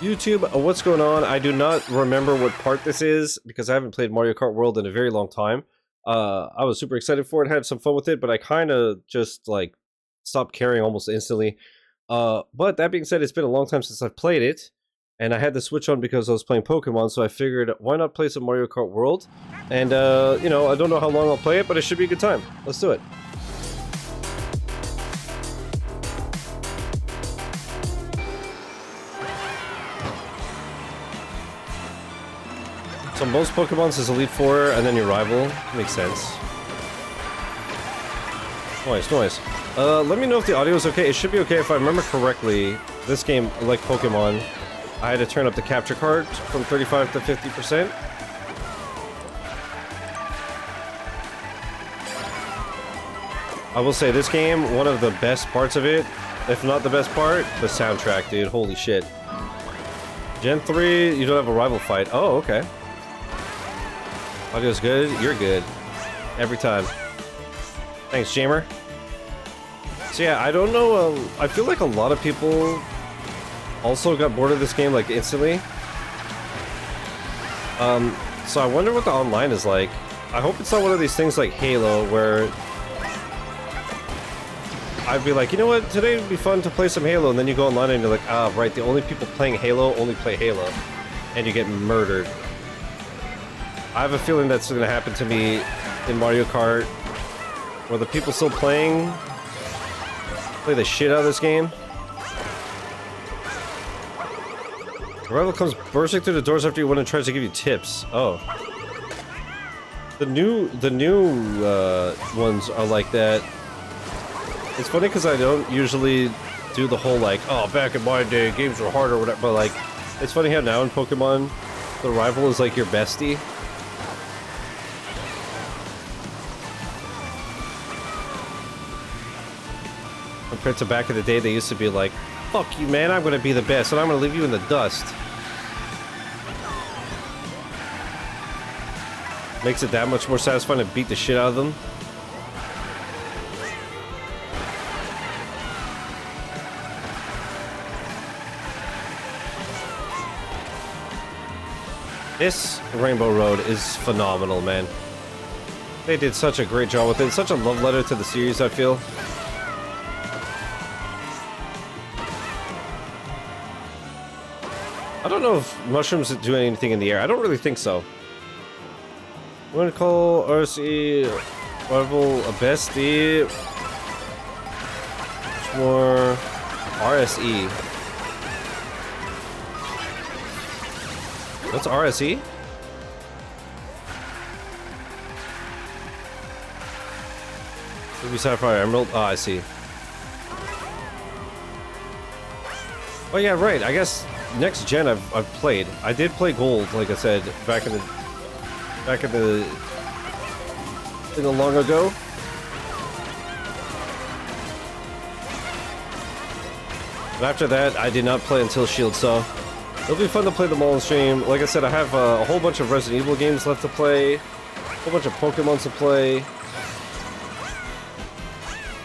YouTube, what's going on? I do not remember what part this is because I haven't played Mario Kart World in a very long time. I was super excited for it, had some fun with it, but I kind of just like stopped caring almost instantly. But that being said, it's been a long time since I've played it, and I had the Switch on because I was playing Pokemon, so I figured why not play some Mario Kart World? And you know, I don't know how long I'll play it, but it should be a good time. Let's do it. So most Pokemons is Elite Four, and then your rival. Makes sense. Noise. Let me know if the audio is okay. It should be okay if I remember correctly. This game, like Pokemon, I had to turn up the capture card from 35 to 50%. I will say this game, one of the best parts of it, if not the best part, the soundtrack, dude. Holy shit. Gen 3, you don't have a rival fight. Oh, okay. Audio's good, you're good. Every time. Thanks, Jamer. So yeah, I don't know, I feel like a lot of people also got bored of this game, like, instantly. So I wonder what the online is like. I hope it's not one of these things like Halo, where I'd be like, you know what, today would be fun to play some Halo, and then you go online and you're like, ah, right, the only people playing Halo only play Halo. And you get murdered. I have a feeling that's going to happen to me in Mario Kart, where the people still playing play the shit out of this game. The rival comes bursting through the doors after you win and tries to give you tips. Oh. The new ones are like that. It's funny because I don't usually do the whole like, oh, back in my day, games were harder or whatever, but like, it's funny how now in Pokemon, the rival is like your bestie. Compared to back in the day, they used to be like, fuck you, man, I'm gonna be the best, and I'm gonna leave you in the dust. Makes it that much more satisfying to beat the shit out of them. This Rainbow Road is phenomenal, man. They did such a great job with it. It's such a love letter to the series, I feel. I don't know if mushrooms do anything in the air. I don't really think so. I'm gonna call RSE rival a bestie. Much more RSE. What's RSE? Ruby Sapphire Emerald. Oh, I see. Oh yeah, right. I guess next gen I've played. I did play Gold, like I said, back in the long ago. But after that, I did not play until Shield, so it'll be fun to play them all on stream. Like I said, I have a whole bunch of Resident Evil games left to play, a whole bunch of Pokemon to play.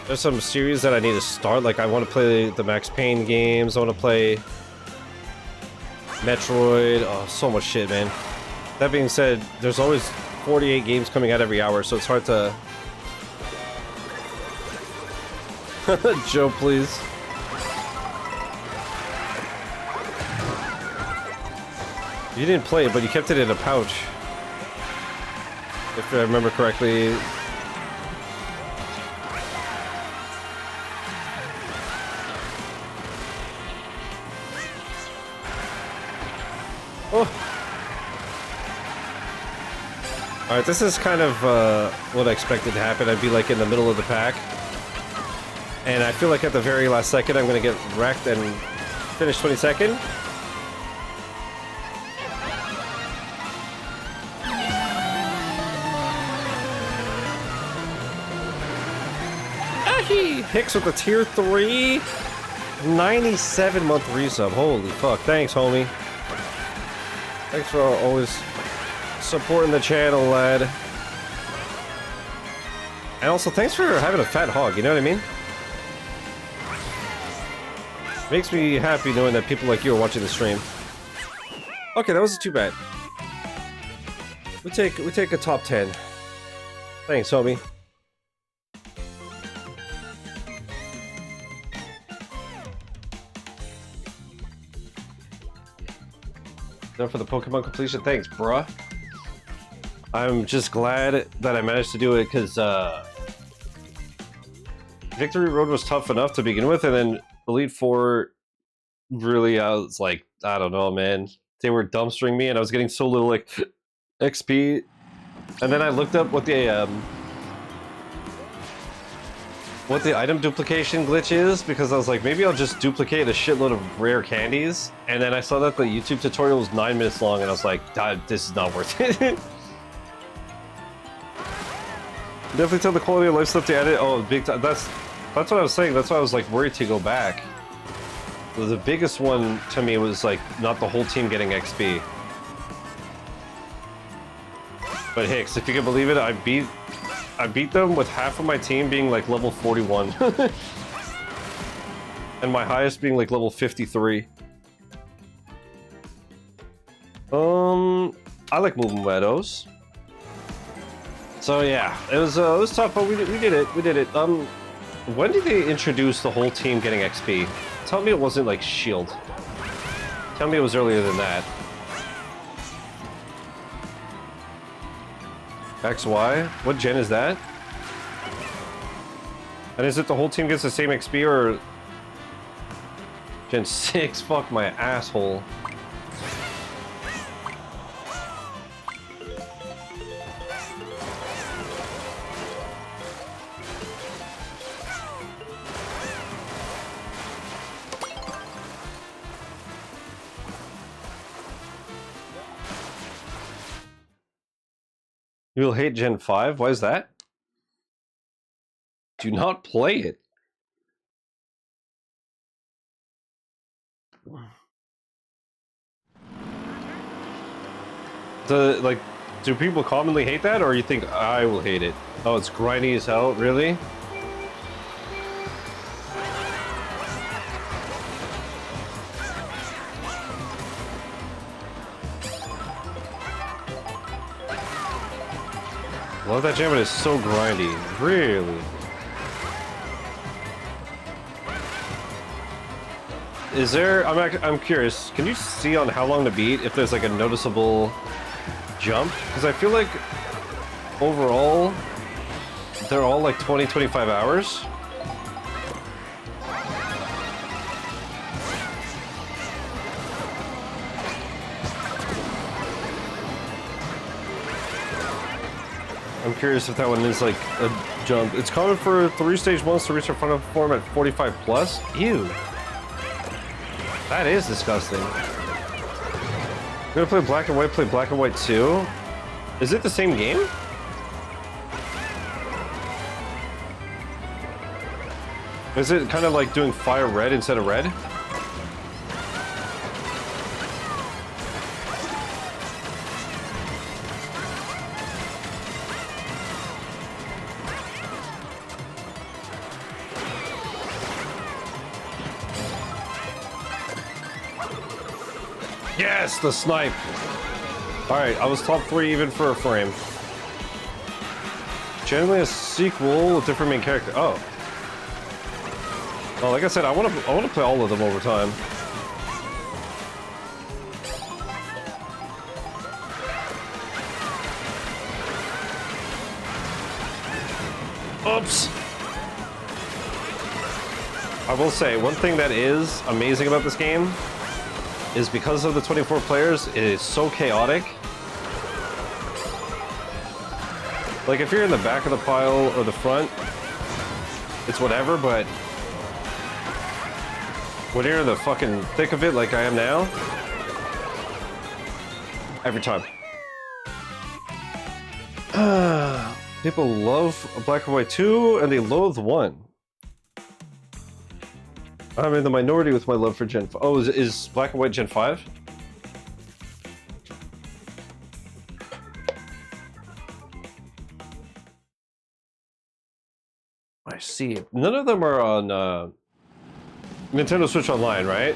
There's some series that I need to start, like I want to play the Max Payne games, I want to play Metroid, oh, so much shit, man. That being said, there's always 48 games coming out every hour, so it's hard to... Joe, please. You didn't play it, but you kept it in a pouch. If I remember correctly. Oh! Alright, this is kind of what I expected to happen. I'd be like in the middle of the pack. And I feel like at the very last second I'm gonna get wrecked and finish 22nd. Hicks with a tier 3 97-month resub. Holy fuck. Thanks, homie. Thanks for always supporting the channel, lad. And also, thanks for having a fat hog, you know what I mean? Makes me happy knowing that people like you are watching the stream. Okay, that wasn't too bad. We take a top 10. Thanks, homie. Done for the Pokemon completion. Thanks, bruh. I'm just glad that I managed to do it because Victory Road was tough enough to begin with, and then Elite Four really, I was like, I don't know, man. They were dumpstering me, and I was getting so little like XP. And then I looked up what the item duplication glitch is, because I was like, maybe I'll just duplicate a shitload of rare candies. And then I saw that the YouTube tutorial was 9 minutes long, and I was like, this is not worth it. Definitely tell the quality of life stuff to edit. Oh, big time. That's what I was saying. That's why I was like worried to go back. The biggest one to me was like not the whole team getting XP. But Hicks, if you can believe it, I beat them with half of my team being like level 41. And my highest being like level 53. I like moving meadows. So yeah, it was tough, but we did it. We did it. When did they introduce the whole team getting XP? Tell me it wasn't like Shield. Tell me it was earlier than that. XY? What gen is that? And is it the whole team gets the same XP or Gen 6? Fuck my asshole. You'll hate Gen 5? Why is that? Do not play it. Do people commonly hate that, or you think I will hate it? Oh, it's grindy as hell, really? Love that jam, but it's so grindy. Really? Is there... I'm curious. Can you see on how long to beat if there's like a noticeable jump? Because I feel like overall they're all like 20-25 hours. I'm curious if that one is like a jump. It's common for 3-stage monsters to reach their final form at 45 plus. Ew. That is disgusting. I'm gonna play Black and White, play Black and White 2. Is it the same game? Is it kind of like doing Fire Red instead of Red? Yes, the snipe. Alright, I was top 3 even for a frame. Generally a sequel with different main character. Oh. Well, like I said, I want to play all of them over time. Oops. I will say, one thing that is amazing about this game is because of the 24 players, it is so chaotic. Like, if you're in the back of the pile or the front, it's whatever, but when you're in the fucking thick of it like I am now, every time. People love Black and White 2, and they loathe 1. I'm in the minority with my love for Gen 5. Oh, is Black and White Gen 5? I see. None of them are on Nintendo Switch Online, right?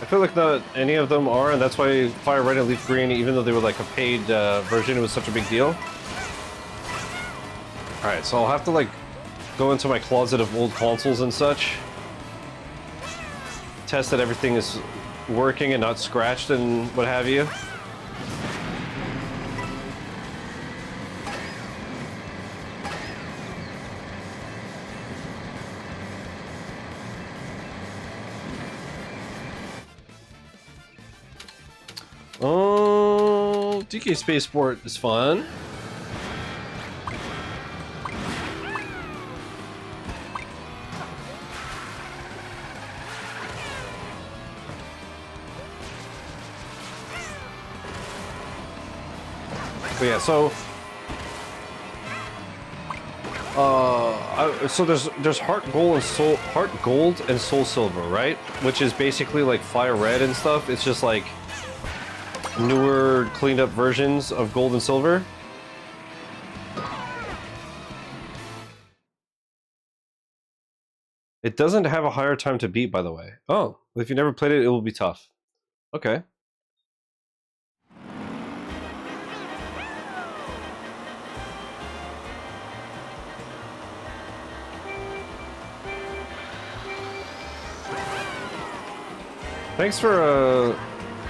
I feel like not any of them are, and that's why Fire Red and Leaf Green, even though they were like a paid version, it was such a big deal. Alright, so I'll have to like go into my closet of old consoles and such. Test that everything is working and not scratched and what have you. Oh, DK Spaceport is fun. But yeah, so so there's Heart Gold and Soul Silver, right? Which is basically like Fire Red and stuff. It's just like newer, cleaned up versions of Gold and Silver. It doesn't have a higher time to beat, by the way. Oh, if you never played it, it will be tough. Okay. Thanks for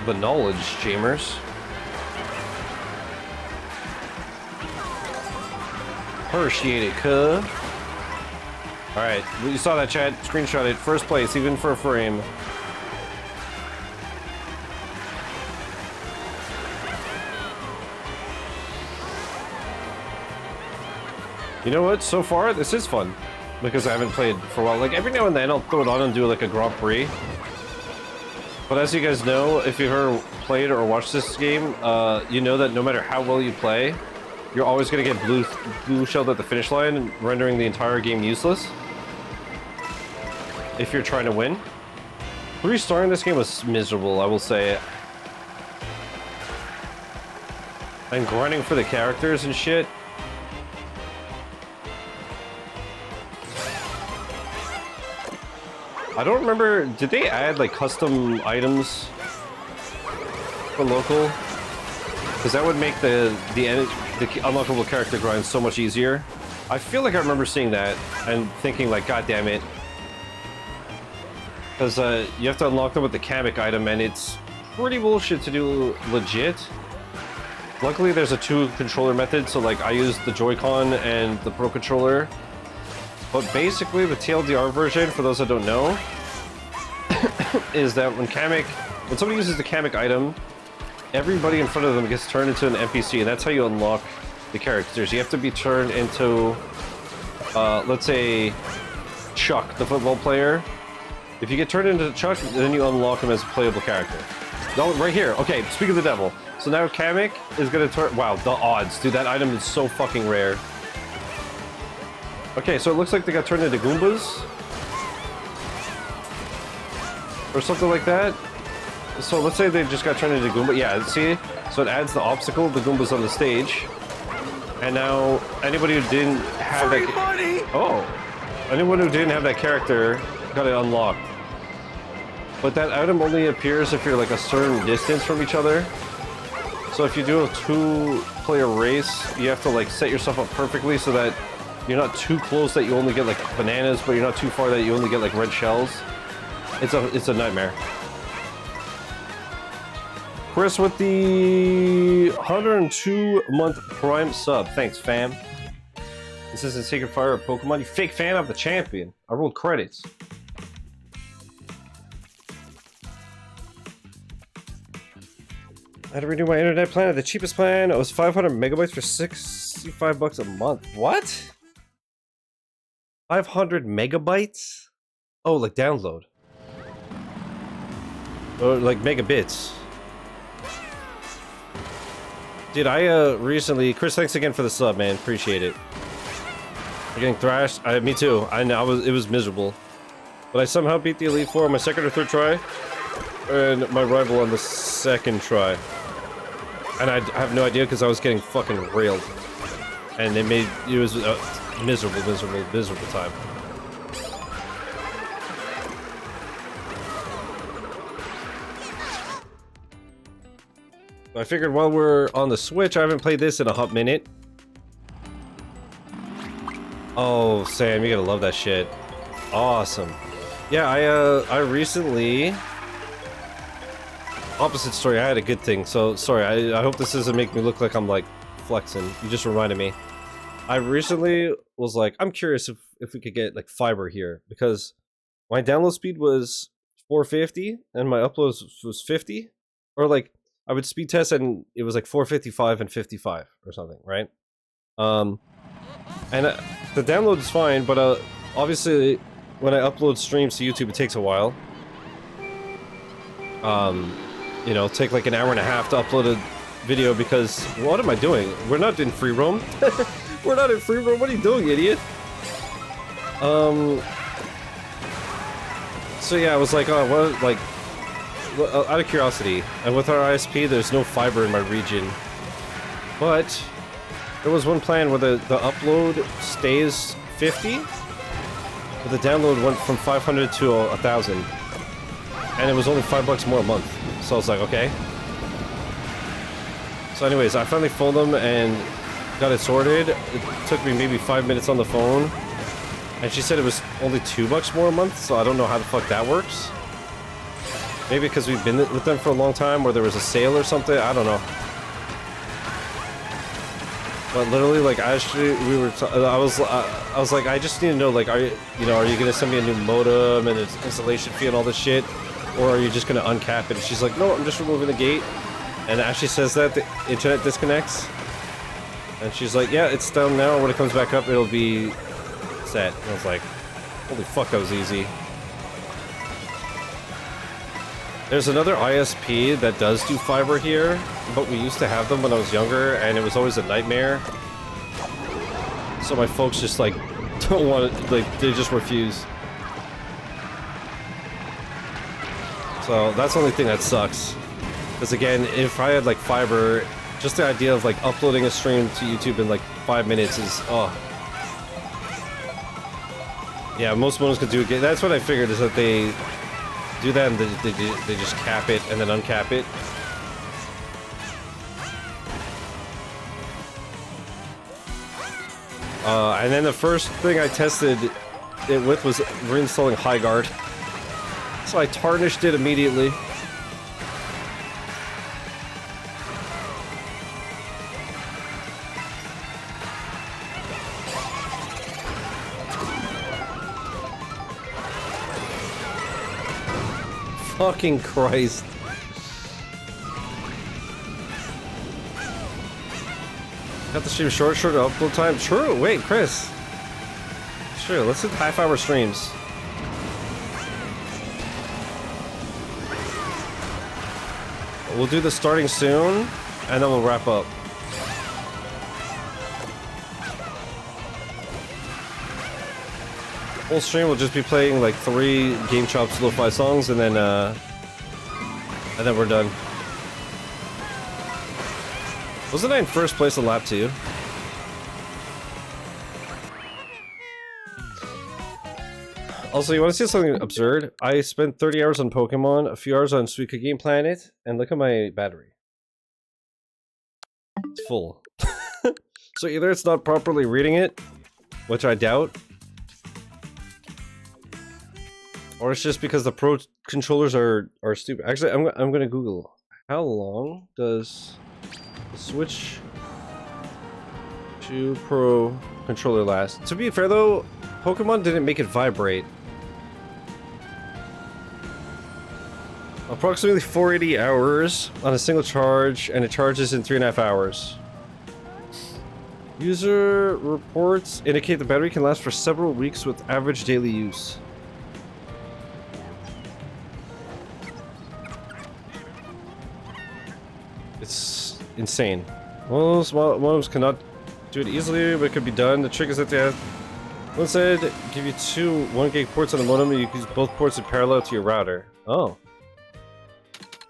the knowledge, Jamers. Appreciate it, cuh. Alright, you saw that, chat. Screenshot it. First place, even for a frame. You know what? So far, this is fun. Because I haven't played for a while. Like, every now and then, I'll throw it on and do, like, a Grand Prix. But as you guys know, if you've ever played or watched this game, you know that no matter how well you play, you're always going to get blue shelled at the finish line, rendering the entire game useless. If you're trying to win. 3-starring this game was miserable, I will say. And grinding for the characters and shit. I don't remember, did they add like custom items for local? Because that would make the unlockable character grind so much easier. I feel like I remember seeing that and thinking like, god damn it. Because you have to unlock them with the Kamek item and it's pretty bullshit to do legit. Luckily there's a 2-controller method, so like I used the Joy-Con and the Pro Controller. But basically, the TLDR version, for those that don't know, is that when somebody uses the Kamek item, everybody in front of them gets turned into an NPC, and that's how you unlock the characters. You have to be turned into, let's say, Chuck, the football player. If you get turned into Chuck, then you unlock him as a playable character. No, right here. Okay, speak of the devil. So now Kamek is gonna turn. Wow, the odds, dude! That item is so fucking rare. Okay, so it looks like they got turned into Goombas. Or something like that. So let's say they just got turned into Goomba. Yeah, see? So it adds the obstacle, the Goombas on the stage. And now, anybody who didn't have that... Oh! Anyone who didn't have that character got it unlocked. But that item only appears if you're like a certain distance from each other. So if you do a 2-player race, you have to like set yourself up perfectly so that you're not too close that you only get like bananas, but you're not too far that you only get like red shells. It's a nightmare. Chris with the 102-month Prime sub. Thanks, fam. This isn't Sacred Fire or Pokemon. You fake fan of the champion. I rolled credits. I had to renew my internet plan. The cheapest plan, it was 500 megabytes for $65 a month. What? 500 megabytes? Oh, like download. Or like megabits. Dude, I recently... Chris, thanks again for the sub, man. Appreciate it. You're getting thrashed? Me too. It was miserable. But I somehow beat the Elite Four on my second or third try. And my rival on the second try. And I have no idea because I was getting fucking railed. and it was a miserable time. I figured while we're on the Switch, I haven't played this in a hot minute. Oh, Sam, you're gonna love that shit. Awesome. Yeah, I recently... Opposite story, I had a good thing, so sorry, I hope this doesn't make me look like I'm like flexing. You just reminded me. I recently was like, I'm curious if we could get like fiber here, because my download speed was 450 and my upload was 50, or like I would speed test and it was like 455 and 55 or something, right? And the download is fine, but obviously when I upload streams to YouTube, it takes a while. You know, take like an hour and a half to upload a video because what am I doing? We're not in free roam. We're not in free roam. What are you doing, idiot? So yeah, I was like, oh, what? Like, out of curiosity, and with our ISP, there's no fiber in my region. But there was one plan where the upload stays 50, but the download went from 500 to 1,000, and it was only $5 more a month. So I was like, okay. So anyways, I finally phoned them and got it sorted. It took me maybe 5 minutes on the phone, and she said it was only $2 more a month, so I don't know how the fuck that works. Maybe because we've been with them for a long time, or there was a sale or something, I don't know. But literally, like, actually, I was like, I just need to know, like, are you gonna send me a new modem and an installation fee and all this shit? Or are you just gonna uncap it? And she's like, no, I'm just removing the gate. And Ashley says that the internet disconnects. And she's like, yeah, it's down now. When it comes back up, it'll be set. And I was like, holy fuck, that was easy. There's another ISP that does do fiber here, but we used to have them when I was younger, and it was always a nightmare. So my folks just, like, don't want it, like, they just refuse. So that's the only thing that sucks. Because again, if I had like fiber, just the idea of like uploading a stream to YouTube in like 5 minutes is, oh. Yeah, most modems could do it. That's what I figured, is that they do that and they just cap it and then uncap it. And then the first thing I tested it with was reinstalling HighGuard. So I tarnished it immediately. Fucking Christ. Got the stream shorter upload time? True, wait, Chris. Sure, let's do half-hour streams. We'll do the starting soon, and then we'll wrap up. Whole stream will just be playing like 3 Game Chops lo-fi songs, and then we're done. Wasn't I in first place on lap 2? Also, you want to see something absurd? I spent 30 hours on Pokemon, a few hours on Suika Game Planet, and look at my battery. It's full. So either it's not properly reading it, which I doubt, or it's just because the Pro controllers are stupid. Actually, I'm gonna Google how long does the Switch 2 Pro controller last. To be fair though, Pokemon didn't make it vibrate. Approximately 480 hours on a single charge, and it charges in 3.5 hours. User reports indicate the battery can last for several weeks with average daily use. It's insane. Most modems cannot do it easily, but it could be done. The trick is that they have, one side, give you 2 1 gig ports on the modem, and you can use both ports in parallel to your router. Oh.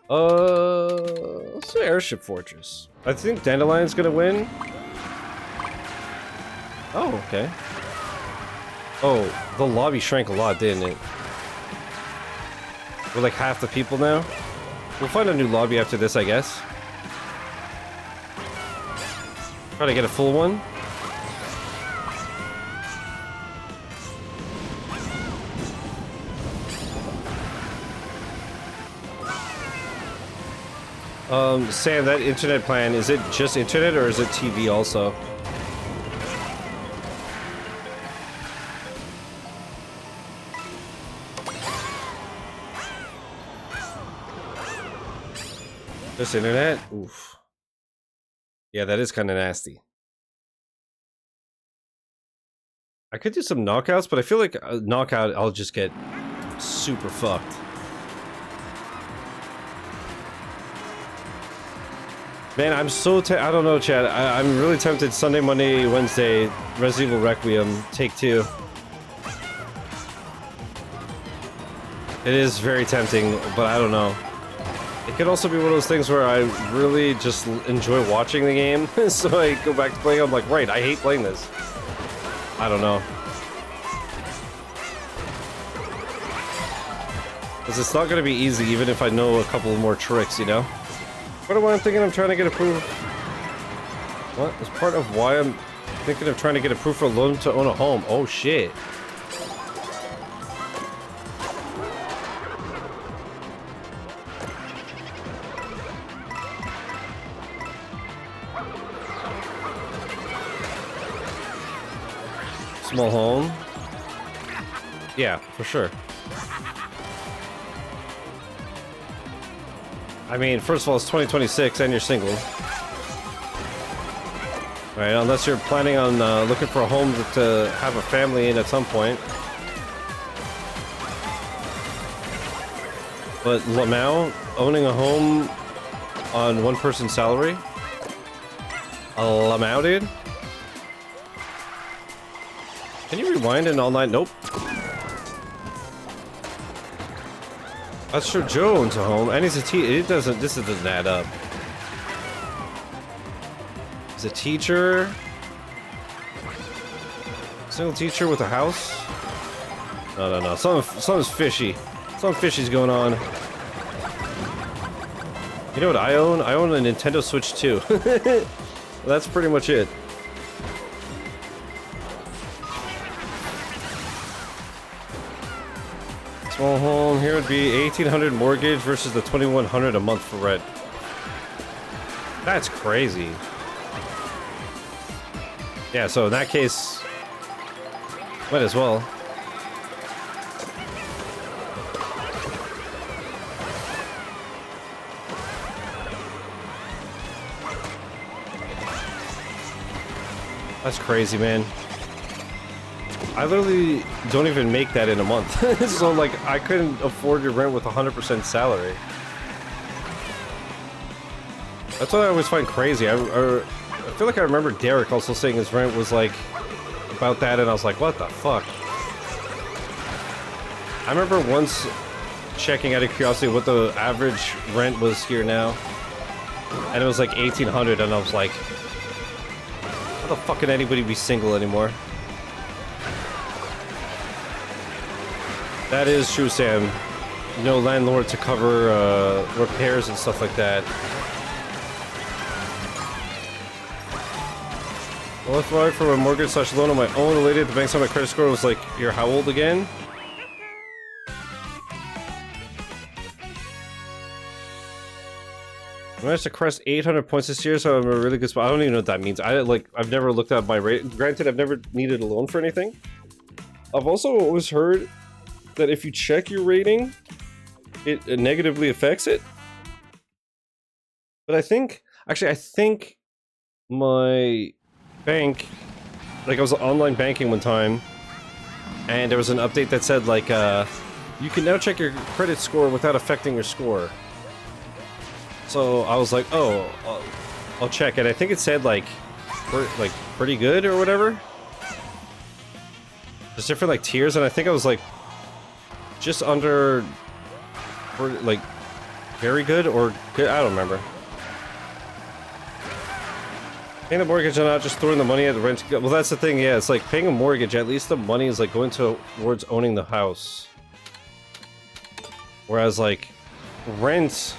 Let's do Airship Fortress. I think Dandelion's gonna win. Oh, okay. Oh, the lobby shrank a lot, didn't it? We're like half the people now. We'll find a new lobby after this, I guess. Try to get a full one. Sam, that internet plan, is it just internet or is it TV also? Just internet? Oof. Yeah, that is kind of nasty. I could do some knockouts, but I feel like a knockout, I'll just get super fucked. Man, I'm so I don't know, Chad. I'm really tempted. Sunday, Monday, Wednesday, Resident Evil Requiem, take 2. It is very tempting, but I don't know. It could also be one of those things where I really just enjoy watching the game, so I go back to playing. I'm like, right, I hate playing this. I don't know. Because it's not going to be easy, even if I know a couple more tricks, you know? What am I thinking I'm trying to get approved? What? As part of why I'm thinking of trying to get approved for a loan to own a home. Oh, shit. Small home. Yeah, for sure. I mean, first of all, it's 2026 and you're single. Right, unless you're planning on looking for a home to have a family in at some point. But Lamau, owning a home on one person's salary? A Lamau, dude? Can you rewind in all night? Nope. That's true. Joe owns a home, and he's a It doesn't. This doesn't add up. He's a teacher. Single teacher with a house. No. Something's fishy. Something fishy's going on. You know what I own? I own a Nintendo Switch 2. That's pretty much it. Small home, here would be $1,800 mortgage versus the $2,100 a month for rent. That's crazy. Yeah, so in that case, might as well. That's crazy, man. I literally don't even make that in a month. So, like, I couldn't afford to rent with 100% salary. That's what I always find crazy. I feel like I remember Derek also saying his rent was, like, about that, and I was like, what the fuck? I remember once checking out of curiosity what the average rent was here now, and it was like $1,800, and I was like, how the fuck can anybody be single anymore? That is true, Sam. No landlord to cover repairs and stuff like that. Well, if I for a mortgage slash loan on my own, the lady at the bank saw my credit score was like, you're how old again? I managed to crest 800 points this year, so I'm in a really good spot. I don't even know what that means. I've never looked at my rate. Granted, I've never needed a loan for anything. I've also always heard that if you check your rating, it negatively affects it. But I think my bank, like I was online banking one time, and there was an update that said like, you can now check your credit score without affecting your score. So I was like, oh, I'll check it. I think it said like pretty good or whatever. There's different like tiers, and I think I was like just under, like, very good or good. I don't remember. Paying the mortgage and not just throwing the money at the rent. Well, that's the thing, yeah. It's like paying a mortgage, at least the money is like going towards owning the house. Whereas like rent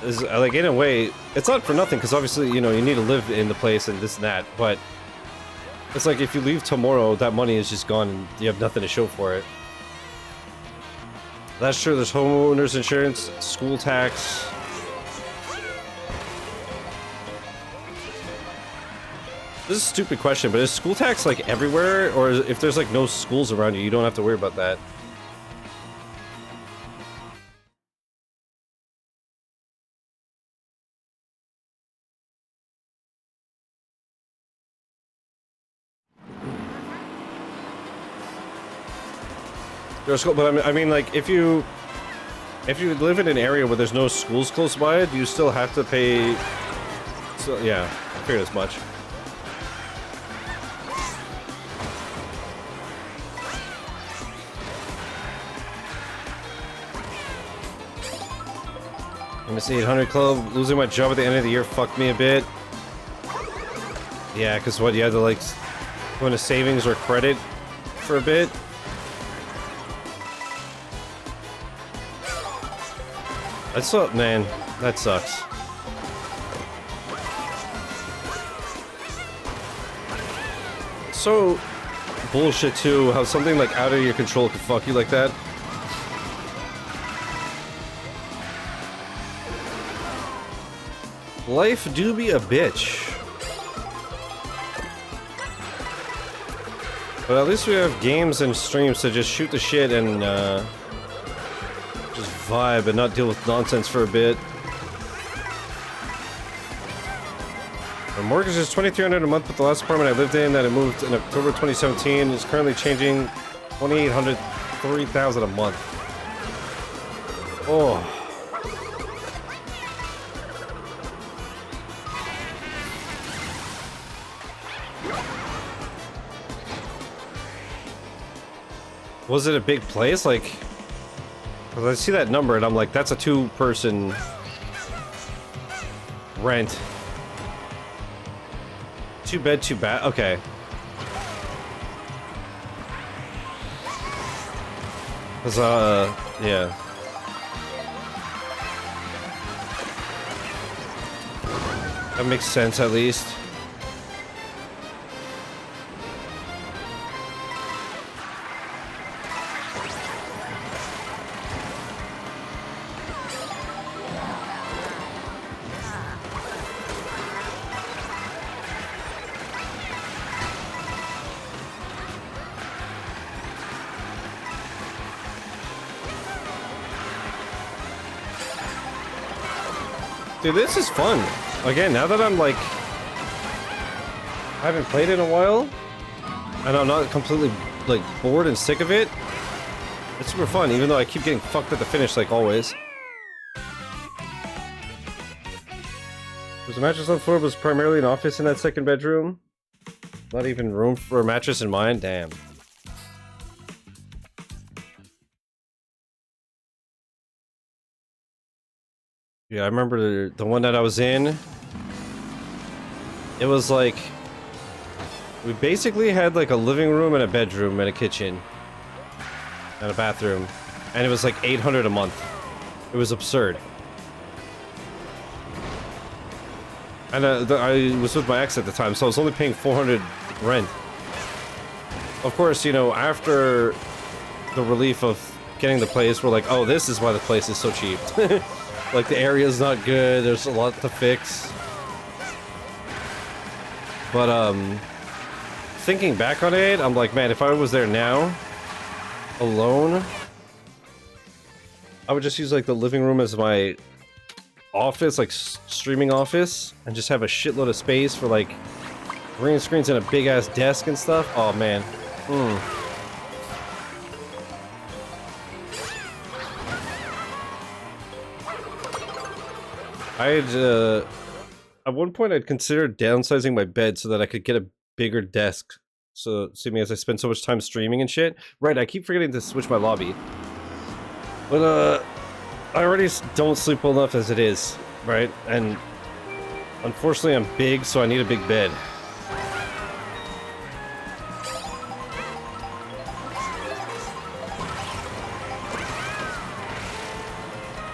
is like, in a way, it's not for nothing, because obviously, you know, you need to live in the place and this and that, but it's like if you leave tomorrow, that money is just gone and you have nothing to show for it. That's true, there's homeowners insurance, school tax. This is a stupid question, but is school tax like everywhere? Or if there's like no schools around you, you don't have to worry about that? There's school, but I mean, like, if you live in an area where there's no schools close by, do you still have to pay? So yeah, I figured as much. MS 800 Club, losing my job at the end of the year fucked me a bit. Yeah, because what, you had to like go into savings or credit for a bit? That's up, man. That sucks. So bullshit too, how something like out of your control could fuck you like that. Life do be a bitch. But at least we have games and streams to just shoot the shit and just vibe and not deal with nonsense for a bit. My mortgage is $2,300 a month, but the last apartment I lived in that I moved in October 2017 is currently changing $2,800, $3,000 a month. Oh. Was it a big place? Like, cause I see that number and I'm like, that's a two-person rent. 2 bed, 2 bath. Okay. Cause yeah. That makes sense at least. Dude, this is fun. Again, now that I'm like, I haven't played in a while, and I'm not completely like bored and sick of it. It's super fun, even though I keep getting fucked at the finish like always. There's a mattress on the floor, but it was primarily an office in that second bedroom. Not even room for a mattress in mine. Damn. Yeah, I remember the one that I was in. It was like, we basically had like a living room and a bedroom and a kitchen and a bathroom, and it was like $800 a month. It was absurd. And I was with my ex at the time, so I was only paying $400 rent. Of course, you know, after the relief of getting the place, we're like, oh, this is why the place is so cheap. Like, the area's not good, there's a lot to fix. But, thinking back on it, I'm like, man, if I was there now, alone, I would just use, like, the living room as my office, like, streaming office, and just have a shitload of space for, like, green screens and a big-ass desk and stuff. Oh, man. At one point I'd considered downsizing my bed so that I could get a bigger desk. So, see me as I spend so much time streaming and shit. Right, I keep forgetting to switch my lobby. But, I already don't sleep well enough as it is, right? And Unfortunately, I'm big, so I need a big bed.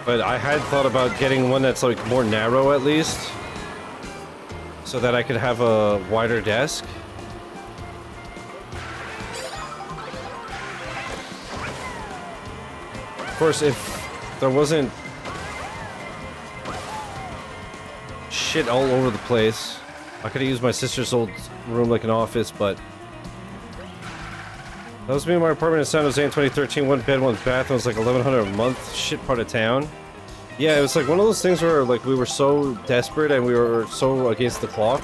But I had thought about getting one that's like more narrow at least, so that I could have a wider desk. Of course, if there wasn't shit all over the place, I could have used my sister's old room like an office, but that was me in my apartment in San Jose in 2013. One bed, one bath. It was like $1,100 a month. Shit part of town. Yeah, it was like one of those things where like we were so desperate and we were so against the clock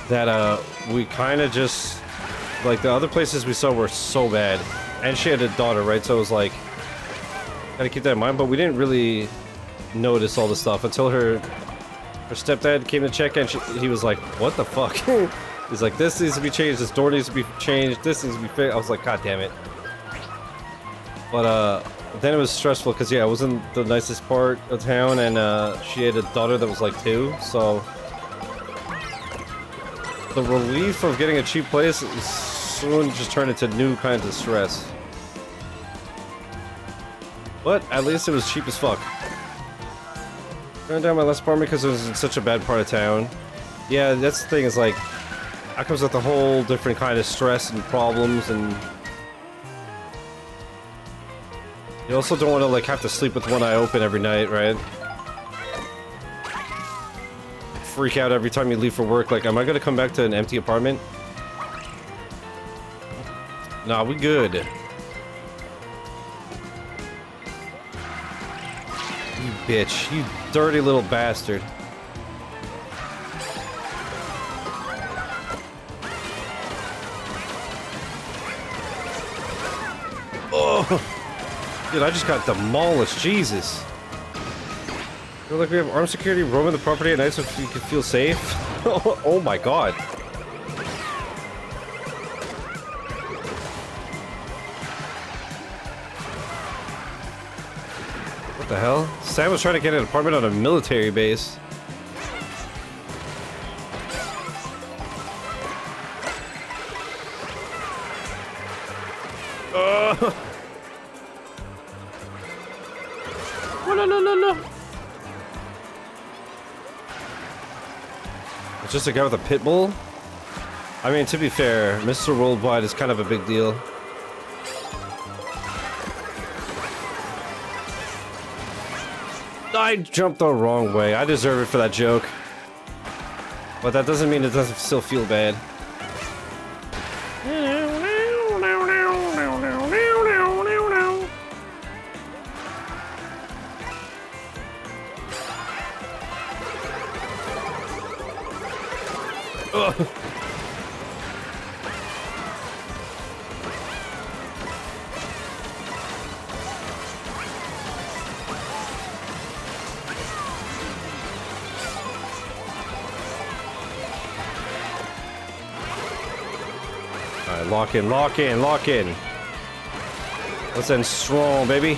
that we kind of just like the other places we saw were so bad. And she had a daughter, right? So it was like gotta keep that in mind. But we didn't really notice all the stuff until her stepdad came to check and he was like, "What the fuck?" He's like, "This needs to be changed. This door needs to be changed. This needs to be fixed." I was like, "God damn it!" But then it was stressful because yeah, it wasn't the nicest part of town, and she had a daughter that was like 2, so the relief of getting a cheap place soon just turned into new kinds of stress. But at least it was cheap as fuck. Turned down my last apartment because it was in such a bad part of town. Yeah, that's the thing, is like, that comes with a whole different kind of stress and problems, and you also don't want to like have to sleep with one eye open every night, right? Freak out every time you leave for work, like, am I gonna come back to an empty apartment? Nah, we good. You bitch, you dirty little bastard. Oh! Dude, I just got demolished, Jesus. Feel like we have armed security roaming the property at night so you can feel safe? Oh my god. What the hell? Sam was trying to get an apartment on a military base. No. It's just a guy with a pit bull? I mean, to be fair, Mr. Worldwide is kind of a big deal. I jumped the wrong way. I deserve it for that joke. But that doesn't mean it doesn't still feel bad. Ugh. Alright, lock in, lock in, lock in. Let's end strong, baby.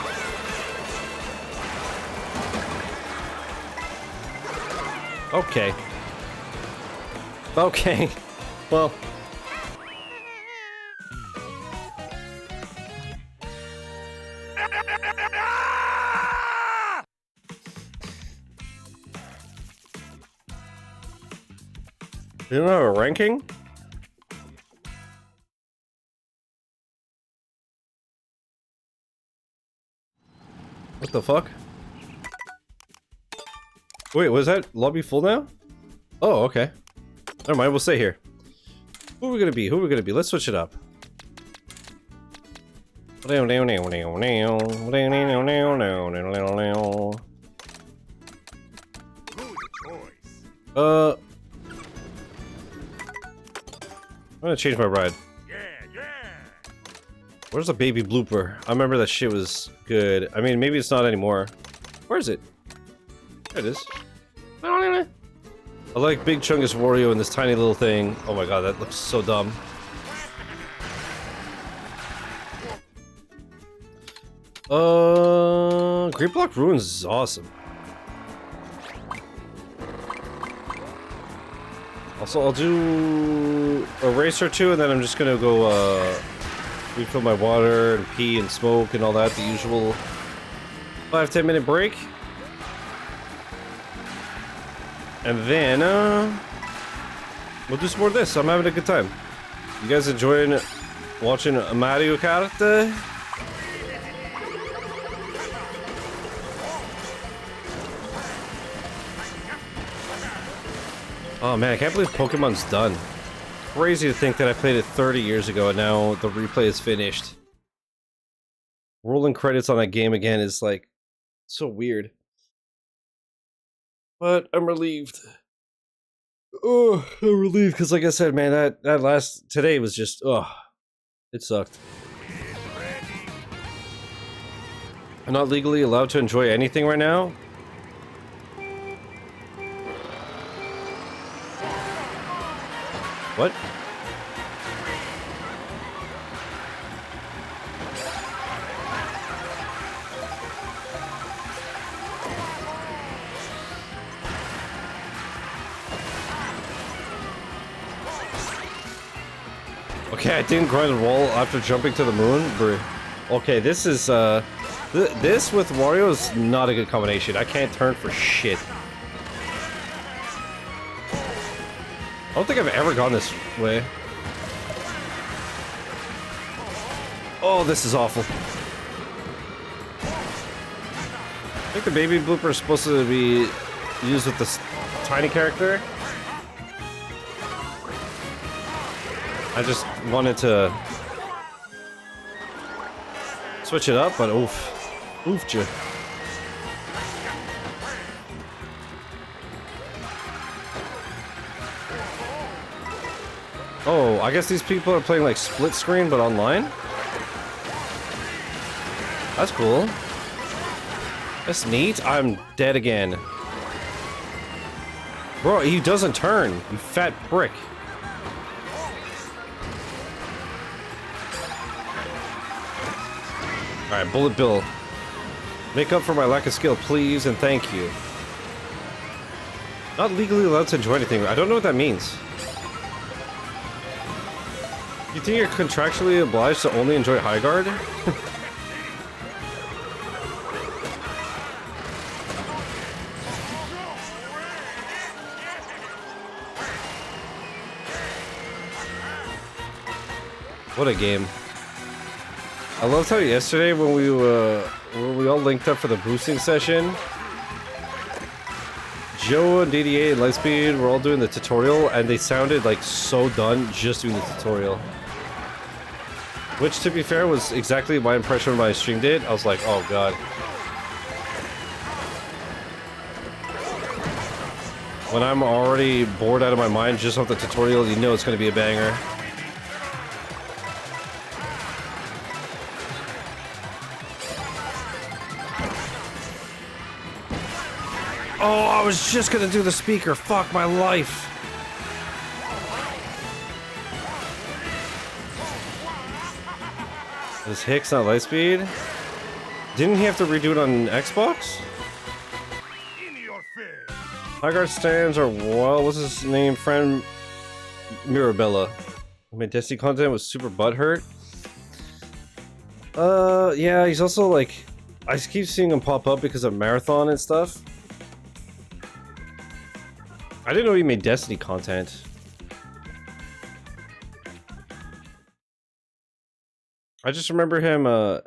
Okay. Okay. Well. You don't have a ranking? What the fuck? Wait, was that lobby full now? Oh, okay. Never mind, we'll stay here. Who are we gonna be? Who are we gonna be? Let's switch it up. I'm gonna change my ride. Where's the baby blooper? I remember that shit was good. I mean, maybe it's not anymore. Where is it? There it is. I like Big Chungus Wario in this tiny little thing. Oh my god, that looks so dumb. Great Block Ruins is awesome. Also, I'll do a race or two, and then I'm just gonna go refill my water and pee and smoke and all that, the usual 5-10 minute break. And then we'll do some more of this. I'm having a good time. You guys enjoying watching Mario Kart? Oh man, I can't believe Pokemon's done. Crazy to think that I played it 30 years ago and now the replay is finished. Rolling credits on that game again is like so weird. But I'm relieved. Oh, I'm relieved because like I said, man, that last today was just it sucked. I'm not legally allowed to enjoy anything right now. What? Okay, I didn't grind the wall after jumping to the moon. Okay, this is this with Wario is not a good combination. I can't turn for shit. I don't think I've ever gone this way. Oh, this is awful. I think the baby blooper is supposed to be used with this tiny character. I just wanted to switch it up, but oof. Oofja. Oh, I guess these people are playing like split screen, but online? That's cool. That's neat. I'm dead again. Bro, he doesn't turn, you fat prick. Alright, Bullet Bill. Make up for my lack of skill, please, and thank you. Not legally allowed to enjoy anything. I don't know what that means. You think you're contractually obliged to only enjoy High Guard? What a game. I loved how yesterday when we all linked up for the boosting session, Joe and DDA and Lightspeed were all doing the tutorial and they sounded like so done just doing the tutorial. Which, to be fair, was exactly my impression when I streamed it. I was like, oh god. When I'm already bored out of my mind just off the tutorial, you know it's going to be a banger. Oh, I was just going to do the speaker. Fuck my life. Is Hicks not Lightspeed? Didn't he have to redo it on Xbox? High Guard stands are, well, what's his name? Friend Mirabella. I mean, Destiny content was super butthurt. Yeah, he's also like, I keep seeing him pop up because of Marathon and stuff. I didn't know he made Destiny content. I just remember him,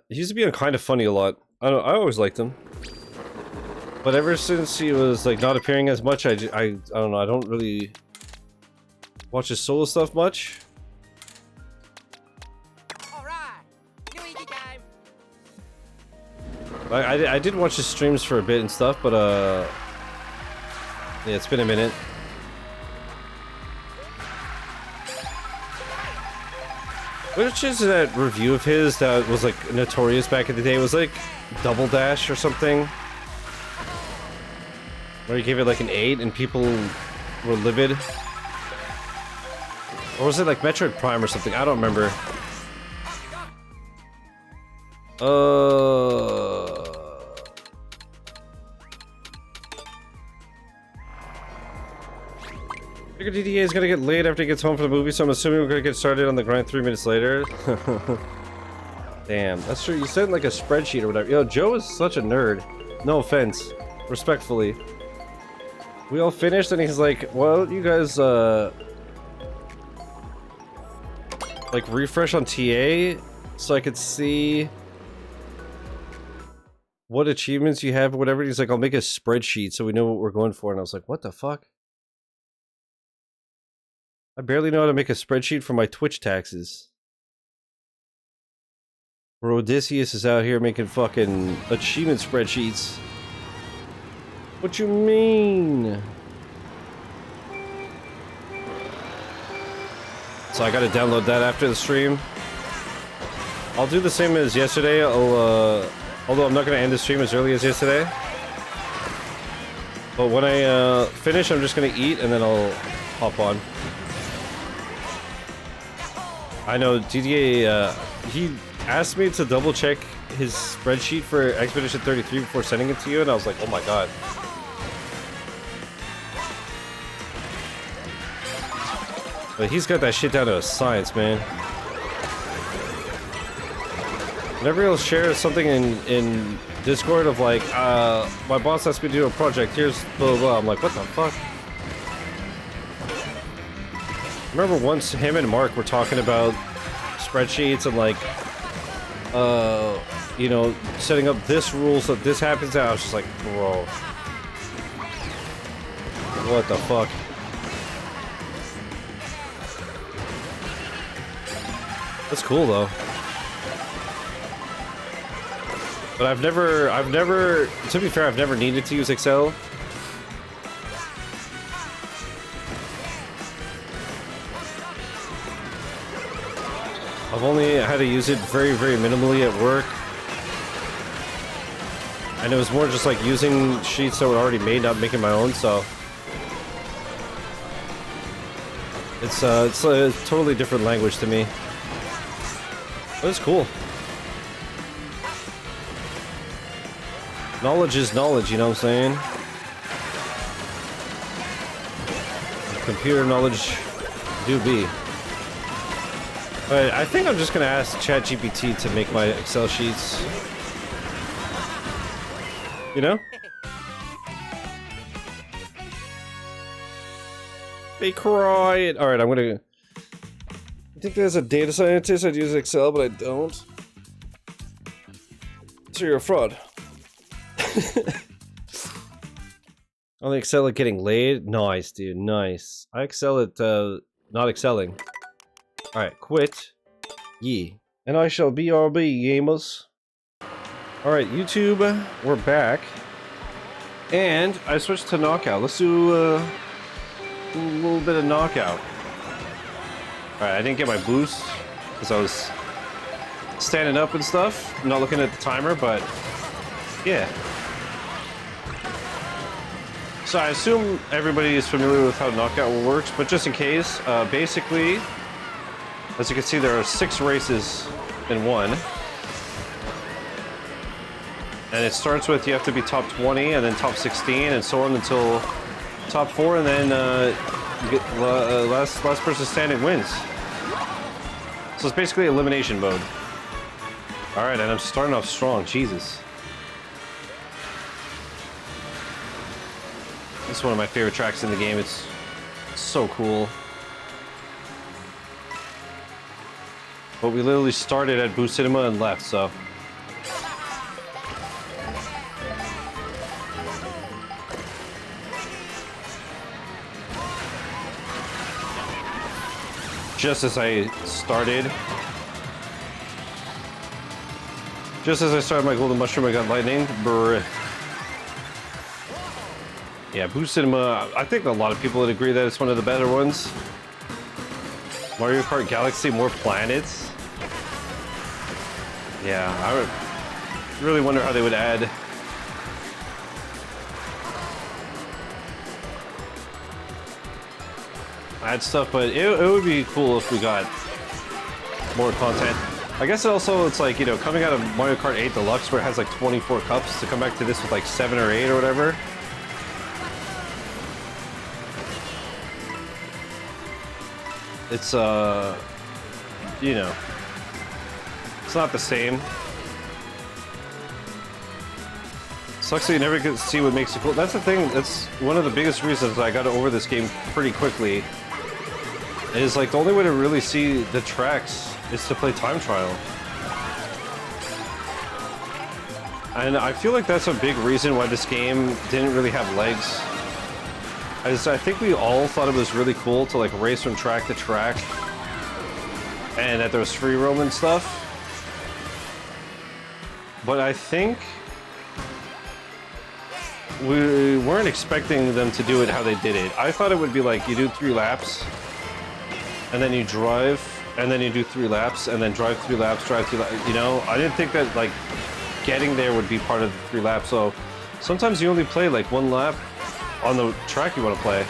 he used to be on Kind of Funny a lot. I always liked him. But ever since he was, like, not appearing as much, I don't know, I don't really watch his solo stuff much. I did watch his streams for a bit and stuff, but, yeah, it's been a minute. Which is that review of his that was like notorious back in the day? It was like Double Dash or something, where he gave it like an 8 and people were livid. Or was it like Metroid Prime or something? I don't remember. Sugar DDA is gonna get late after he gets home from the movie, so I'm assuming we're gonna get started on the grind 3 minutes later. Damn, that's true. You said like a spreadsheet or whatever. Yo, Joe is such a nerd. No offense. Respectfully. We all finished and he's like, well, you guys, like refresh on TA so I could see what achievements you have or whatever. He's like, I'll make a spreadsheet so we know what we're going for. And I was like, what the fuck? I barely know how to make a spreadsheet for my Twitch taxes. Bro, Odysseus is out here making fucking achievement spreadsheets. What you mean? So I gotta download that after the stream. I'll do the same as yesterday. Although I'm not gonna end the stream as early as yesterday. But when I finish, I'm just gonna eat and then I'll hop on. I know DDA. He asked me to double check his spreadsheet for Expedition 33 before sending it to you, and I was like, oh my god. But he's got that shit down to a science, man. Whenever he'll share something in Discord of like, my boss asked me to do a project, here's blah blah blah, I'm like, what the fuck? I remember once him and Mark were talking about spreadsheets and like, you know, setting up this rule so this happens. I was just like, bro, what the fuck? That's cool though. But I've never, to be fair, I've never needed to use Excel. I've only had to use it very, very minimally at work. And it was more just like using sheets that were already made, not making my own, so. It's a totally different language to me. But it's cool. Knowledge is knowledge, you know what I'm saying? Computer knowledge do be. But I think I'm just gonna ask ChatGPT to make my Excel sheets. You know? Be quiet. Alright, I'm gonna... I think there's a data scientist I'd use Excel, but I don't. So you're a fraud. Only excel at getting laid? Nice, dude, nice. I excel at not excelling. Alright, quit. Ye. And I shall BRB, gamers. Alright, YouTube, we're back. And I switched to knockout. Let's do a little bit of knockout. Alright, I didn't get my boost because I was standing up and stuff. I'm not looking at the timer, but yeah. So I assume everybody is familiar with how knockout works, but just in case, basically, as you can see, there are 6 races in one. And it starts with you have to be top 20 and then top 16 and so on until top 4, and then you get, last person standing wins. So it's basically elimination mode. Alright, and I'm starting off strong, Jesus. This is one of my favorite tracks in the game. It's so cool. But we literally started at Boo Cinema and left, so. Just as I started my golden mushroom, I got lightning. Brr. Yeah, Boo Cinema, I think a lot of people would agree that it's one of the better ones. Mario Kart Galaxy, more planets. Yeah, I would really wonder how they would add stuff, but it would be cool if we got more content. I guess it's like, you know, coming out of Mario Kart 8 Deluxe where it has like 24 cups, to come back to this with like 7 or 8 or whatever. It's you know, it's not the same. Sucks that you never get to see what makes it cool. That's the thing. That's one of the biggest reasons I got over this game pretty quickly. Is like the only way to really see the tracks is to play time trial. And I feel like that's a big reason why this game didn't really have legs. I think we all thought it was really cool to like race from track to track, and that there was free roam and stuff. But I think we weren't expecting them to do it how they did it. I thought it would be like you do 3 laps, and then you drive, and then you do 3 laps, and then drive 3 laps, drive 3 laps. You know, I didn't think that like getting there would be part of the 3 laps. So sometimes you only play like 1 lap on the track you want to play.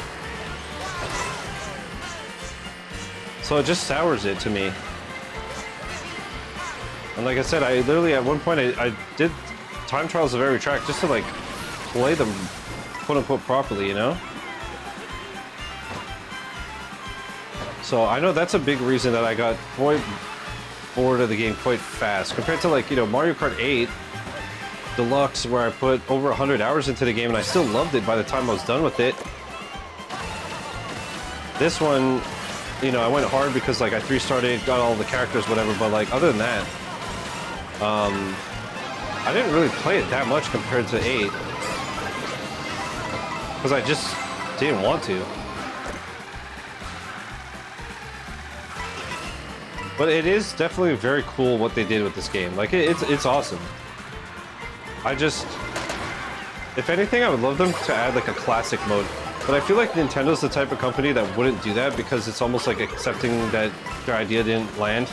So it just sours it to me. And like I said, I literally at one point I did time trials of every track just to like play them quote-unquote properly, you know? So I know that's a big reason that I got quite bored of the game quite fast. Compared to like, you know, Mario Kart 8 Deluxe, where I put over 100 hours into the game and I still loved it by the time I was done with it. This one, you know, I went hard because like I 3-started, got all the characters, whatever, but like other than that, I didn't really play it that much compared to 8. Because I just didn't want to. But it is definitely very cool what they did with this game. Like, it's awesome. I just... If anything, I would love them to add, like, a classic mode. But I feel like Nintendo's the type of company that wouldn't do that because it's almost like accepting that their idea didn't land.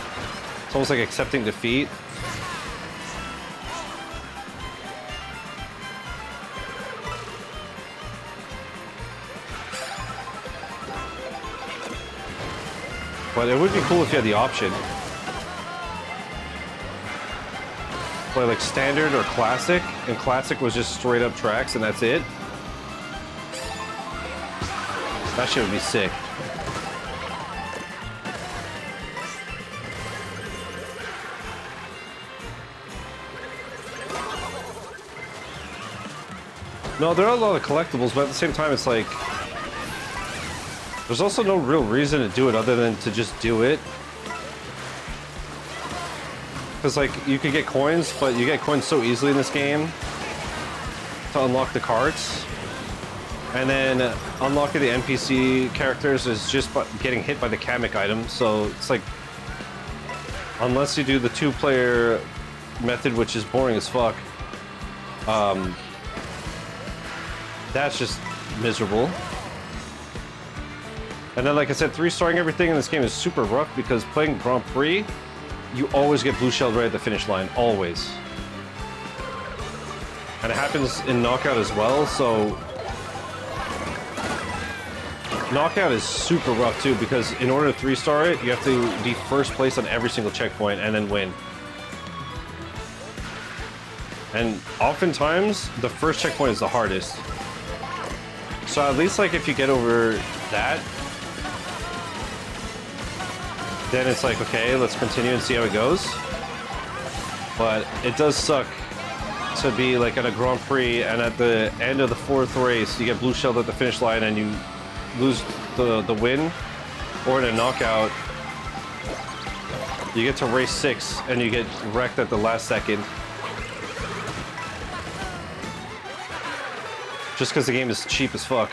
It's almost like accepting defeat. But it would be cool if you had the option. Play like standard or classic, and classic was just straight up tracks and that's it. That shit would be sick. No, there are a lot of collectibles, but at the same time it's like... There's also no real reason to do it other than to just do it. Because, like, you could get coins, but you get coins so easily in this game to unlock the carts. And then unlocking the NPC characters is just getting hit by the Kamek item. So it's like, unless you do the 2-player method, which is boring as fuck, that's just miserable. And then, like I said, 3-starring everything in this game is super rough because playing Grand Prix, you always get blue shelled right at the finish line, always. And it happens in Knockout as well, so... Knockout is super rough too because in order to 3-star it, you have to be first place on every single checkpoint and then win. And oftentimes, the first checkpoint is the hardest. So at least, like, if you get over that, then it's like, okay, let's continue and see how it goes. But it does suck to be like at a Grand Prix and at the end of the 4th race you get blue shelled at the finish line and you lose the win. Or in a knockout you get to race 6 and you get wrecked at the last second. Just because the game is cheap as fuck.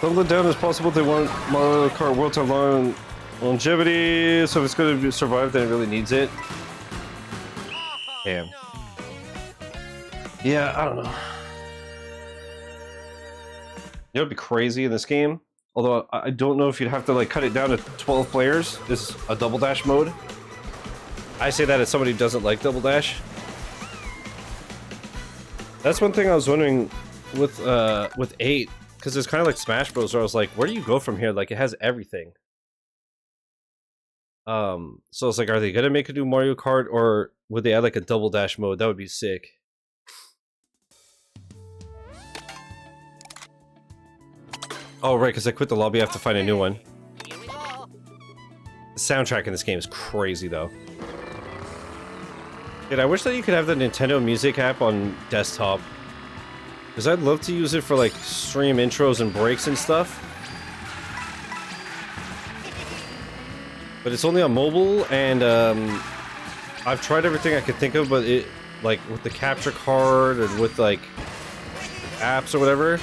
Double it down as possible. They want Mario Kart World to have longevity, so if it's going to survive, then it really needs it. Damn. Yeah, I don't know. You know, it'd be crazy in this game. Although I don't know if you'd have to like cut it down to 12 players. Is a double dash mode. I say that as somebody who doesn't like double dash. That's one thing I was wondering with 8. Because it's kind of like Smash Bros. Where I was like, where do you go from here? Like, it has everything. So it's like, are they gonna make a new Mario Kart, or would they add like a double dash mode? That would be sick. Oh, right, because I quit the lobby, I have to find a new one. The soundtrack in this game is crazy, though. Dude, I wish that you could have the Nintendo Music app on desktop. Because I'd love to use it for, like, stream intros and breaks and stuff. But it's only on mobile, and, I've tried everything I could think of, but it, like, with the capture card and with, like, apps or whatever,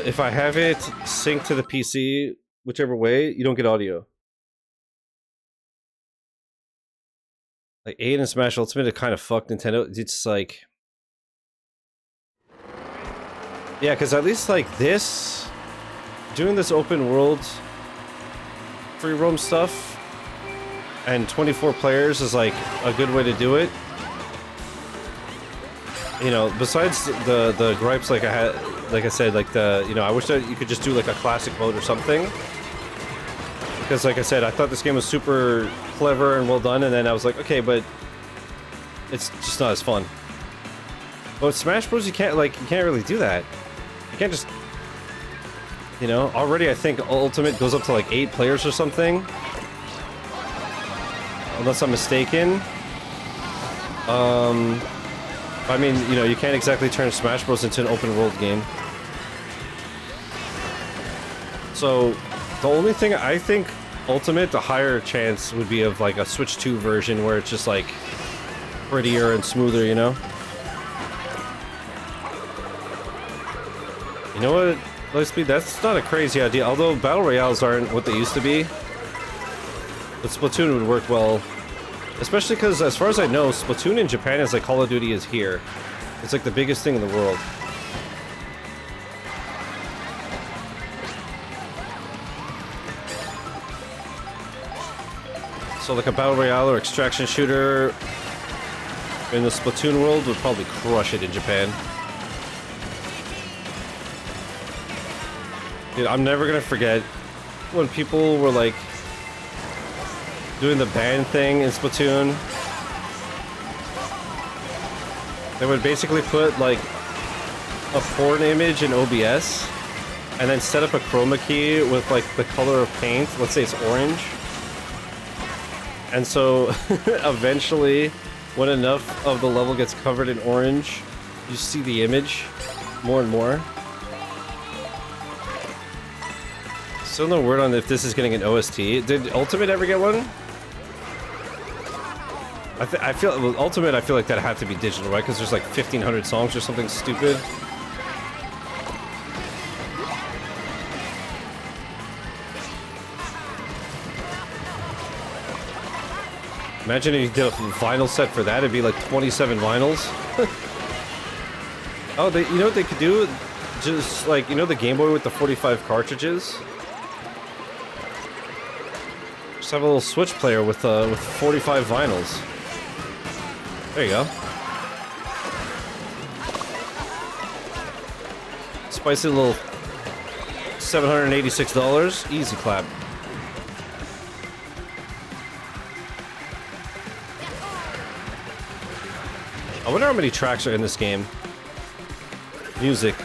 if I have it synced to the PC, whichever way, you don't get audio. Like, 8 and Smash Ultimate, it kind of fucked Nintendo. It's like... Yeah, because at least, like, this... Doing this open world free roam stuff and 24 players is, like, a good way to do it. You know, besides the gripes like I had, like I said, like the, you know, I wish that you could just do, like, a classic mode or something. Because, like I said, I thought this game was super clever and well done, and then I was like, okay, but it's just not as fun. But with Smash Bros, you can't really do that. You can't just, you know, already I think Ultimate goes up to like 8 players or something. Unless I'm mistaken. I mean, you know, you can't exactly turn Smash Bros into an open world game. So, the only thing I think Ultimate, the higher chance would be of like a Switch 2 version where it's just like prettier and smoother, you know? You know what, Lightspeed, that's not a crazy idea, although Battle Royales aren't what they used to be. But Splatoon would work well. Especially because, as far as I know, Splatoon in Japan is like Call of Duty is here. It's like the biggest thing in the world. So like a Battle Royale or extraction shooter in the Splatoon world would probably crush it in Japan. Dude, I'm never gonna forget when people were like doing the ban thing in Splatoon. They would basically put like a porn image in OBS and then set up a chroma key with like the color of paint. Let's say it's orange. And so eventually, when enough of the level gets covered in orange, you see the image more and more. Still no word on if this is getting an OST. Did Ultimate ever get one? I feel with Ultimate, I feel like that had to be digital, right? Because there's like 1,500 songs or something stupid. Imagine if you did a vinyl set for that, it'd be like 27 vinyls. Oh, you know what they could do? Just like, you know the Game Boy with the 45 cartridges? Just have a little Switch player with 45 vinyls. There you go. Spicy little $786. Easy clap. I wonder how many tracks are in this game. Music.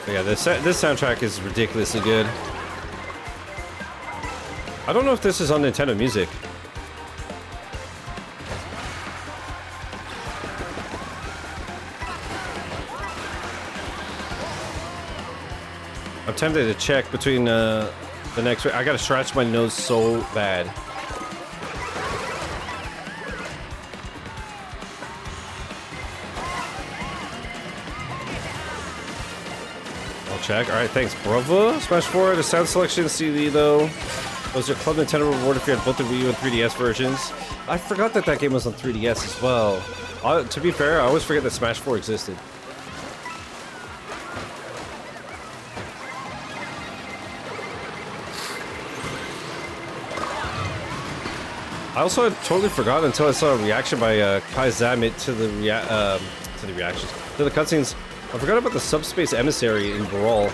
But yeah, this soundtrack is ridiculously good. I don't know if this is on Nintendo Music. I'm tempted to check between the next... I gotta scratch my nose so bad. Alright, thanks, bravo. Smash 4, the sound selection CD, though. Was your Club Nintendo reward if you had both the Wii U and 3DS versions? I forgot that that game was on 3DS as well. To be fair, I always forget that Smash 4 existed. I also had totally forgotten until I saw a reaction by Kai Zamit to the reactions, to the cutscenes. I forgot about the Subspace Emissary in Brawl.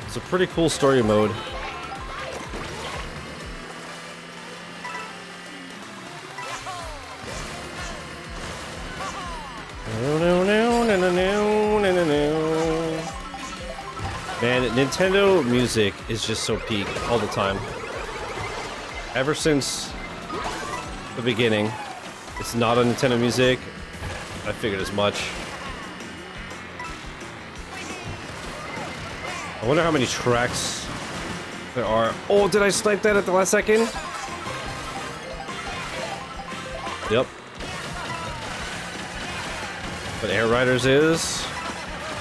It's a pretty cool story mode. No, no, Nintendo music is just so peak all the time. Ever since the beginning, it's not on Nintendo music. I figured as much. I wonder how many tracks there are. Oh, did I snipe that at the last second? Yep. But Air Riders is...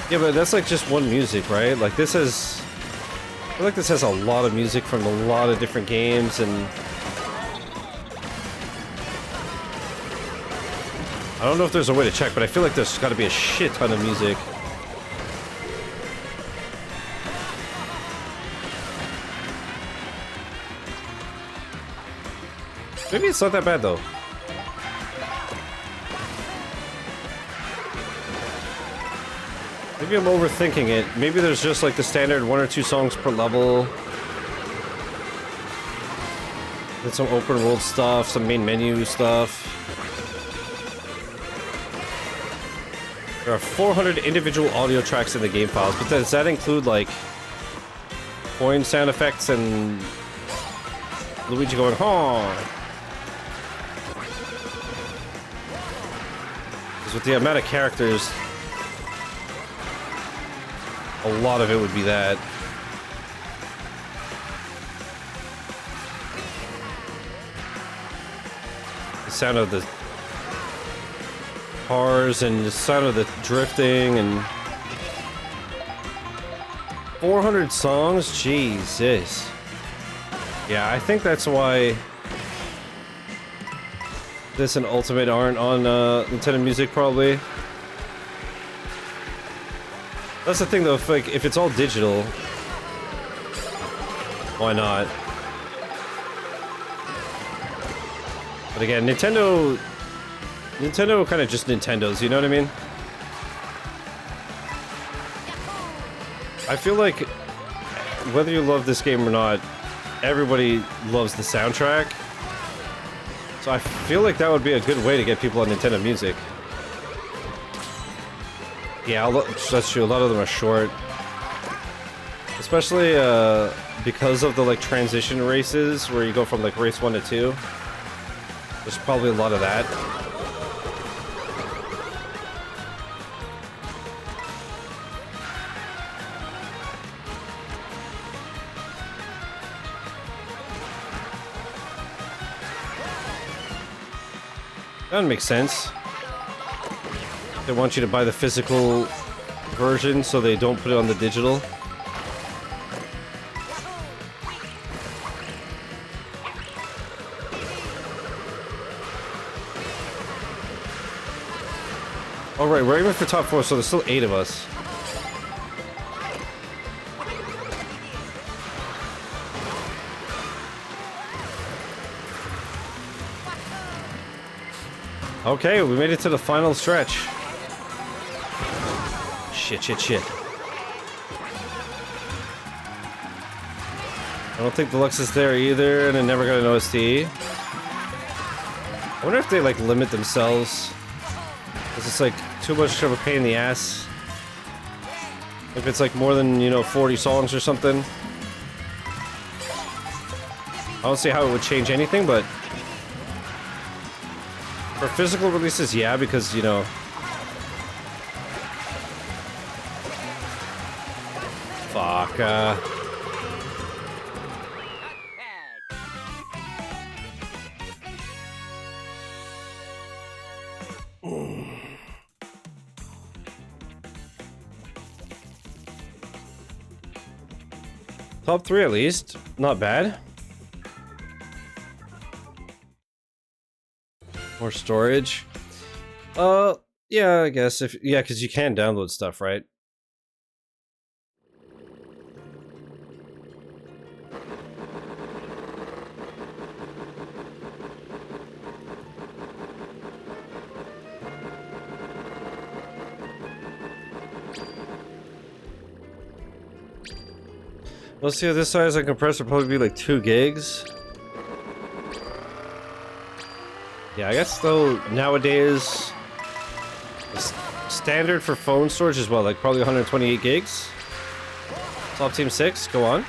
Yeah, but that's like just one music, right? Like this has... I feel like this has a lot of music from a lot of different games, and... I don't know if there's a way to check, but I feel like there's got to be a shit ton of music. Maybe it's not that bad, though. Maybe I'm overthinking it. Maybe there's just like the standard 1 or 2 songs per level. Then some open world stuff, some main menu stuff. There are 400 individual audio tracks in the game files, but does that include like coin sound effects and Luigi going, "Huh"? Because with the amount of characters, a lot of it would be that. The sound of the cars and the sound of the drifting and 400 songs? Jesus. Yeah, I think that's why this and Ultimate aren't on Nintendo Music, probably. That's the thing, though. If it's all digital, why not? But again, Nintendo kind of just Nintendos. You know what I mean? I feel like whether you love this game or not, everybody loves the soundtrack. So I feel like that would be a good way to get people on Nintendo Music. Yeah, that's true. A lot of them are short. Especially because of the like transition races where you go from like race 1 to 2. There's probably a lot of that. That makes sense. They want you to buy the physical version so they don't put it on the digital. Alright, we're aiming for top 4, so there's still 8 of us. Okay, we made it to the final stretch. Shit. I don't think Deluxe is there either, and I never got an OST. I wonder if they like limit themselves. Because it's like too much of a pain in the ass. If it's like more than, 40 songs or something. I don't see how it would change anything, but for physical releases, yeah, because, fuck, Top 3 at least. Not bad. More storage. Yeah, I guess because you can download stuff, right? Let's see, this size and compressor probably be like 2 gigs. Yeah, I guess though nowadays standard for phone storage as well, like probably 128 gigs. Top team 6, go on.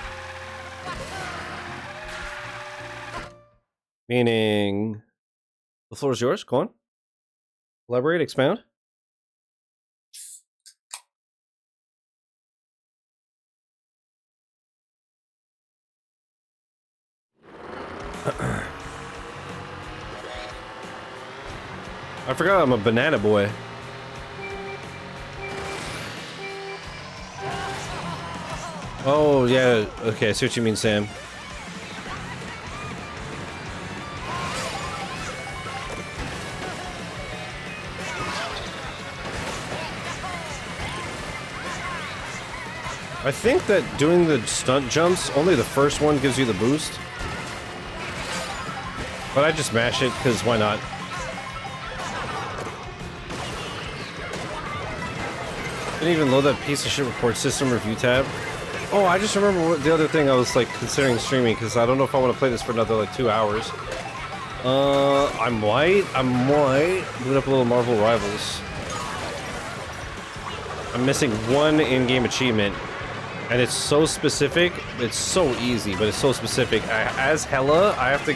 Meaning, the floor is yours, go on. Elaborate, expound. I forgot I'm a banana boy. Oh, yeah. Okay, I see what you mean, Sam. I think that doing the stunt jumps, only the first one gives you the boost. But I just mash it, because why not? Didn't even load that piece of shit report system review tab. Oh, I just remember what the other thing I was like considering streaming, because I don't know if I want to play this for another like 2 hours. I might boot up a little Marvel Rivals. I'm missing one in-game achievement, and it's so specific. It's so easy, but it's so specific. As Hela, I have to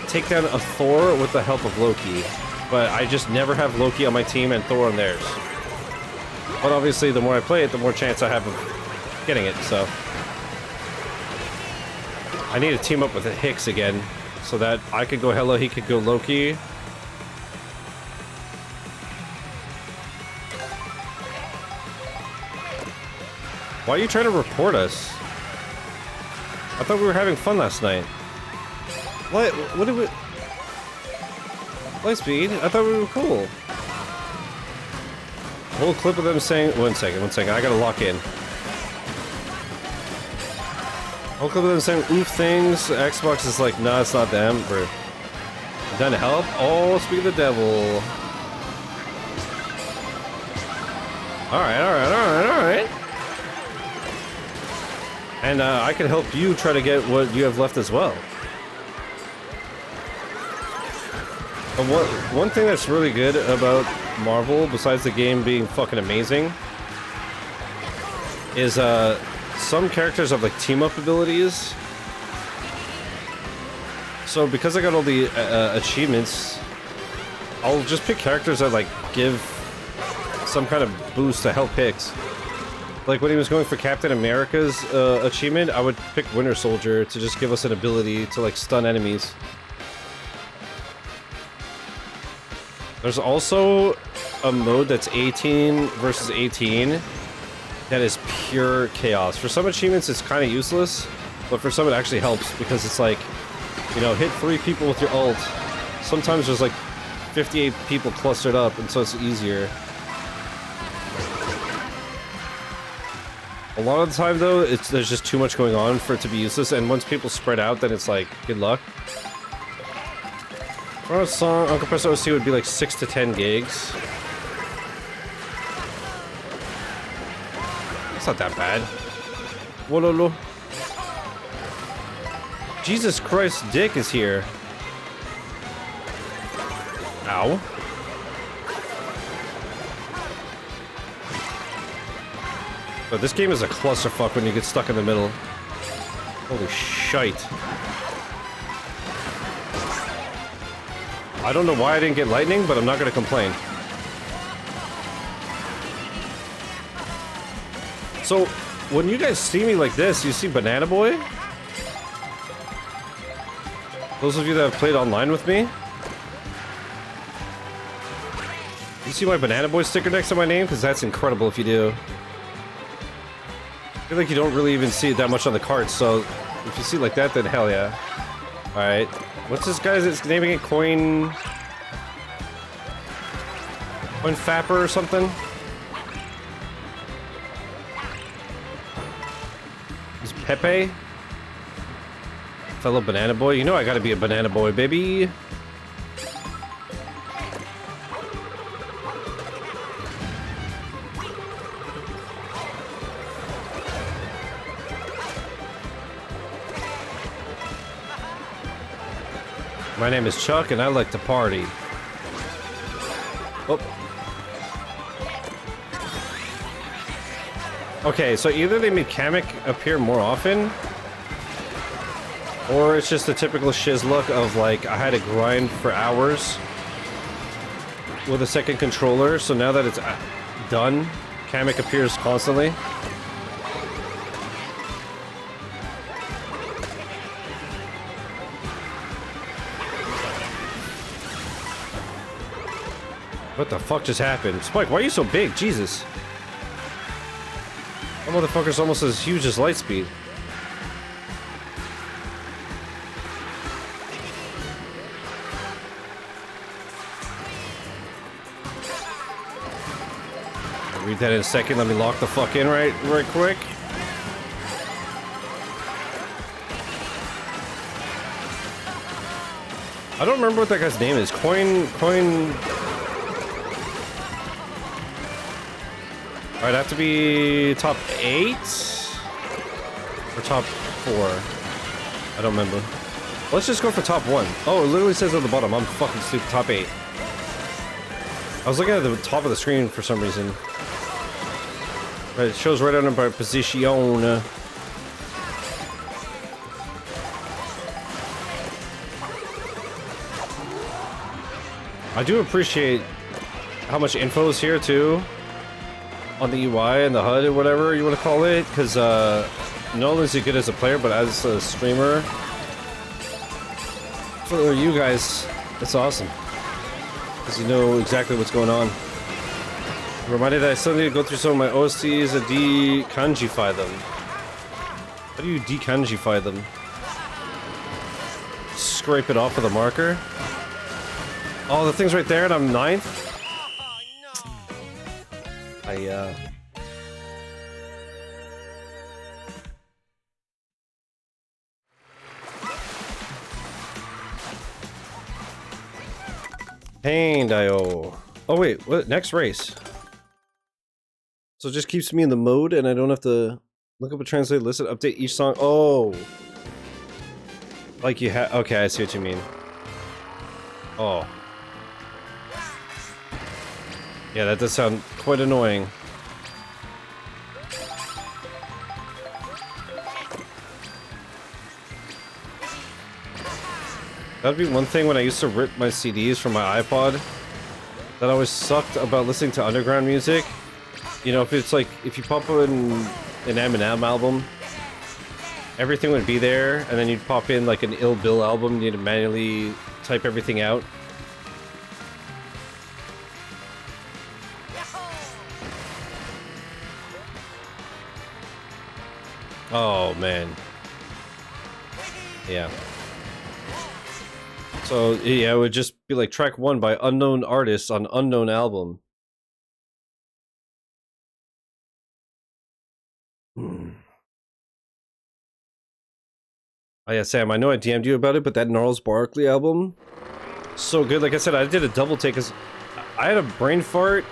take down a Thor with the help of Loki, but I just never have Loki on my team and Thor on theirs. But obviously, the more I play it, the more chance I have of getting it, so... I need to team up with Hicks again, so that I could go Hela, he could go Loki. Why are you trying to report us? I thought we were having fun last night. What? What did we... Lightspeed? I thought we were cool. A whole clip of them saying... One second, I gotta lock in. A whole clip of them saying oof things. Xbox is like, nah, it's not them. We're done to help. Oh, speak of the devil. Alright. And I can help you try to get what you have left as well. But one thing that's really good about Marvel, besides the game being fucking amazing, is some characters have like team-up abilities. So because I got all the achievements, I'll just pick characters that like give some kind of boost to help picks. Like when he was going for Captain America's achievement, I would pick Winter Soldier to just give us an ability to like stun enemies. There's also a mode that's 18 versus 18 that is pure chaos. For some achievements it's kind of useless, but for some it actually helps because it's like, you know, hit 3 people with your ult. Sometimes there's like 58 people clustered up, and so it's easier. A lot of the time though, there's just too much going on for it to be useless, and once people spread out, then it's like, good luck. For a song, uncompressed OC would be like 6 to 10 gigs. It's not that bad. Wololo. Jesus Christ, Dick is here. Ow. But this game is a clusterfuck when you get stuck in the middle. Holy shite. I don't know why I didn't get lightning, but I'm not gonna complain. So, when you guys see me like this, you see Banana Boy? Those of you that have played online with me? You see my Banana Boy sticker next to my name? Because that's incredible if you do. I feel like you don't really even see it that much on the cards, so if you see it like that, then hell yeah. Alright. What's this guy's name again? Coin Fapper or something? Is Pepe? Fellow Banana Boy? You know I gotta be a Banana Boy, baby! My name is Chuck, and I like to party. Oh. Okay, so either they made Kamek appear more often, or it's just the typical shiz look of like, I had to grind for hours with a second controller, so now that it's done, Kamek appears constantly. What the fuck just happened? Spike, why are you so big? Jesus. That motherfucker's almost as huge as Lightspeed. I'll read that in a second. Let me lock the fuck in right quick. I don't remember what that guy's name is. Coin... Alright, I have to be top 8? Or top 4? I don't remember. Let's just go for top 1. Oh, it literally says at the bottom. I'm fucking stupid. Top 8. I was looking at the top of the screen for some reason. Right, it shows right under my position. I do appreciate how much info is here, too. On the UI and the HUD or whatever you want to call it, because not only is it good as a player, but as a streamer, for you guys, it's awesome. Because you know exactly what's going on. I'm reminded that I still need to go through some of my OSTs and de-kanjify them. How do you de-kanjify them? Scrape it off with a marker? Oh, the thing's right there and I'm 9th? Pain Dio. Oh wait, what? Next race. So it just keeps me in the mode and I don't have to look up a translate, listen, update each song. Oh. Like you have, okay, I see what you mean. Oh. Yeah, that does sound quite annoying. That'd be one thing when I used to rip my CDs from my iPod that always sucked about listening to underground music. You know, if it's like, if you pop in an Eminem album, everything would be there, and then you'd pop in like an Ill Bill album, you need to manually type everything out. Oh, man. Yeah. So, yeah, it would just be like track 1 by unknown artists on unknown album. Oh yeah, Sam, I know I DM'd you about it, but that Gnarls Barkley album, so good. Like I said, I did a double take because I had a brain fart.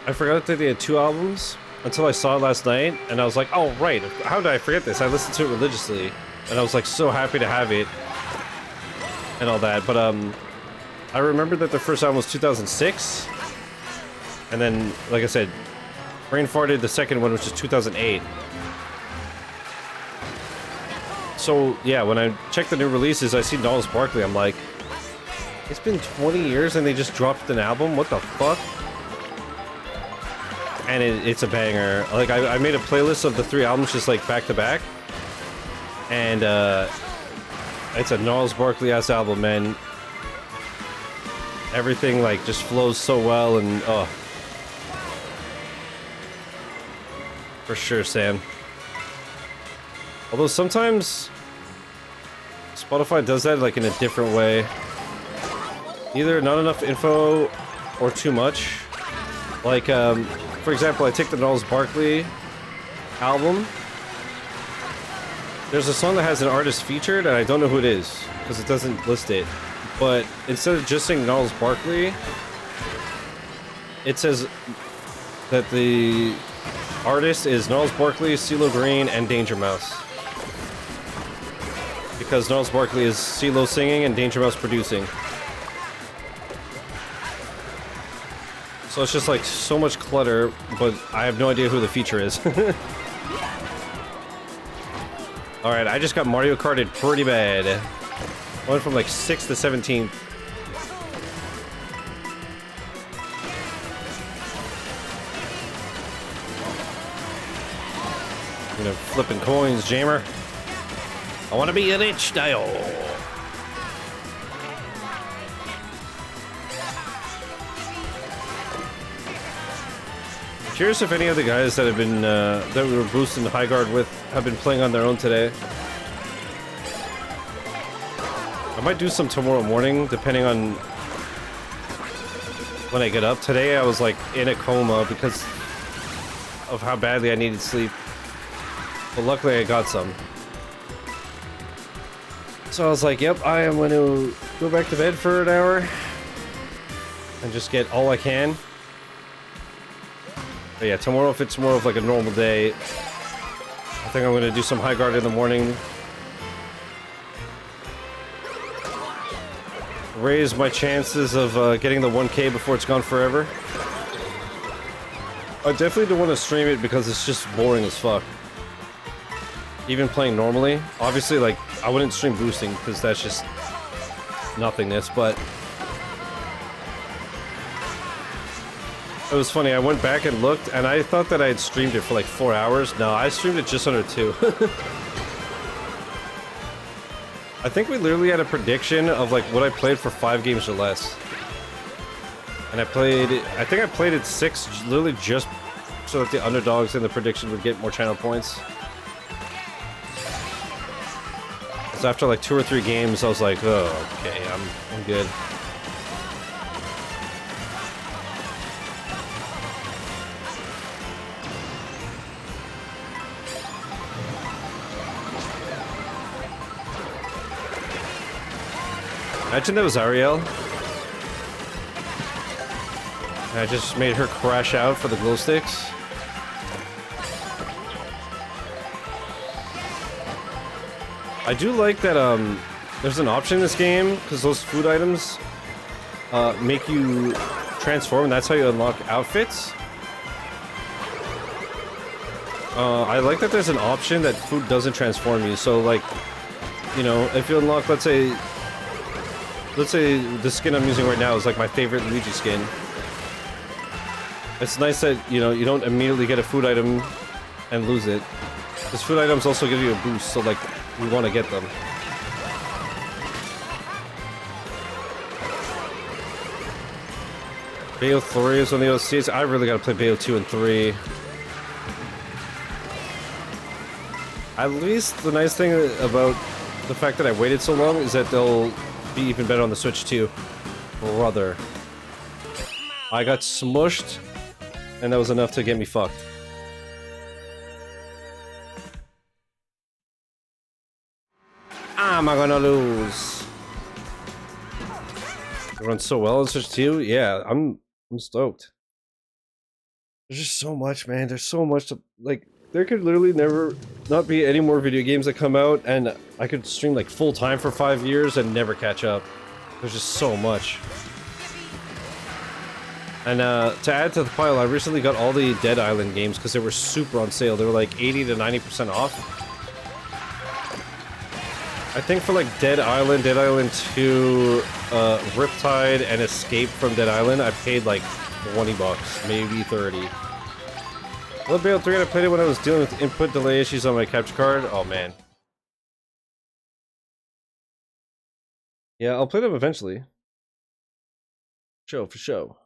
I forgot that they had 2 albums until I saw it last night, and I was like, oh right, how did I forget this? I listened to it religiously, and I was like so happy to have it and all that. But I remember that the first album was 2006, and then, like I said, brain farted the second one, which is 2008. So, yeah, when I check the new releases, I see Gnarls Barkley, I'm like, it's been 20 years and they just dropped an album? What the fuck? And it's a banger. Like, I made a playlist of the 3 albums just, like, back-to-back. And, it's a Gnarls Barkley-ass album, man. Everything, like, just flows so well, and, oh. For sure, Sam. Although sometimes Spotify does that like in a different way. Either not enough info or too much. Like, for example, I take the Gnarls Barkley album. There's a song that has an artist featured, and I don't know who it is because it doesn't list it. But instead of just saying Gnarls Barkley, it says that the artist is Gnarls Barkley, CeeLo Green, and Danger Mouse. Because Gnarls Barkley is CeeLo singing and Danger Mouse producing. So it's just like so much clutter, but I have no idea who the feature is. Alright, I just got Mario Karted pretty bad. Went from like 6th to 17th. You know, flipping coins, Jamer. I want to be rich style. Curious if any of the guys that have been that we were boosting the high guard with have been playing on their own today. I might do some tomorrow morning, depending on when I get up. Today I was like in a coma because of how badly I needed sleep, but luckily I got some. So I was like, yep, I am going to go back to bed for an hour and just get all I can. But yeah, tomorrow, if it's more of like a normal day, I think I'm going to do some high guard in the morning. Raise my chances of getting the 1K before it's gone forever. I definitely don't want to stream it because it's just boring as fuck. Even playing normally. Obviously, like, I wouldn't stream boosting because that's just nothingness, but... It was funny, I went back and looked, and I thought that I had streamed it for like 4 hours. No, I streamed it just under 2. I think we literally had a prediction of like what I played for 5 games or less. And I think I played it 6, literally just so that the underdogs in the prediction would get more channel points. So after like 2 or 3 games, I was like, oh, okay, I'm good. Imagine that was Ariel. And I just made her crash out for the glow sticks. I do like that there's an option in this game, because those food items make you transform, and that's how you unlock outfits. I like that there's an option that food doesn't transform you, so like, you know, if you unlock, let's say the skin I'm using right now is like my favorite Luigi skin. It's nice that, you know, you don't immediately get a food item and lose it. Because food items also give you a boost, so like, we want to get them. Bayo 3 is on the OCs. I really gotta play Bayo 2 and 3. At least the nice thing about the fact that I waited so long is that they'll be even better on the Switch too. Brother. I got smushed, and that was enough to get me fucked. Am I gonna lose? It runs so well on Switch 2? Yeah, I'm stoked. There's just so much, man. There's so much to, like, there could literally never not be any more video games that come out, and I could stream like full time for 5 years and never catch up. There's just so much. And to add to the pile, I recently got all the Dead Island games because they were super on sale. They were like 80 to 90% off. I think for like Dead Island 2, Riptide, and Escape from Dead Island, I paid like 20 bucks, maybe 30. Well, Bayo 3, I played it when I was dealing with input delay issues on my capture card. Oh, man. Yeah, I'll play them eventually. For show.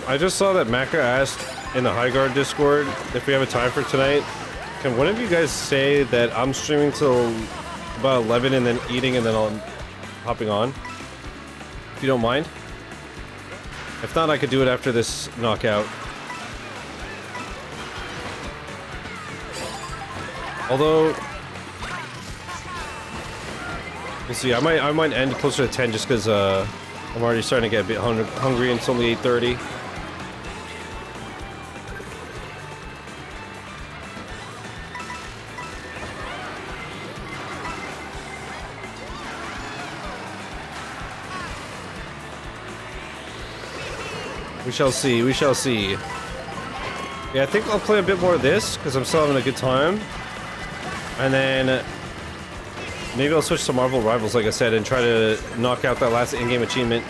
I just saw that Maka asked in the High Guard Discord if we have a time for tonight. Can one of you guys say that I'm streaming till about 11 and then eating and then I'm hopping on? If you don't mind. If not, I could do it after this knockout. Although, we'll see. I might end closer to 10 just because I'm already starting to get a bit hungry and it's only 8:30. We shall see, we shall see. Yeah, I think I'll play a bit more of this, because I'm still having a good time. And then... maybe I'll switch to Marvel Rivals, like I said, and try to knock out that last in-game achievement.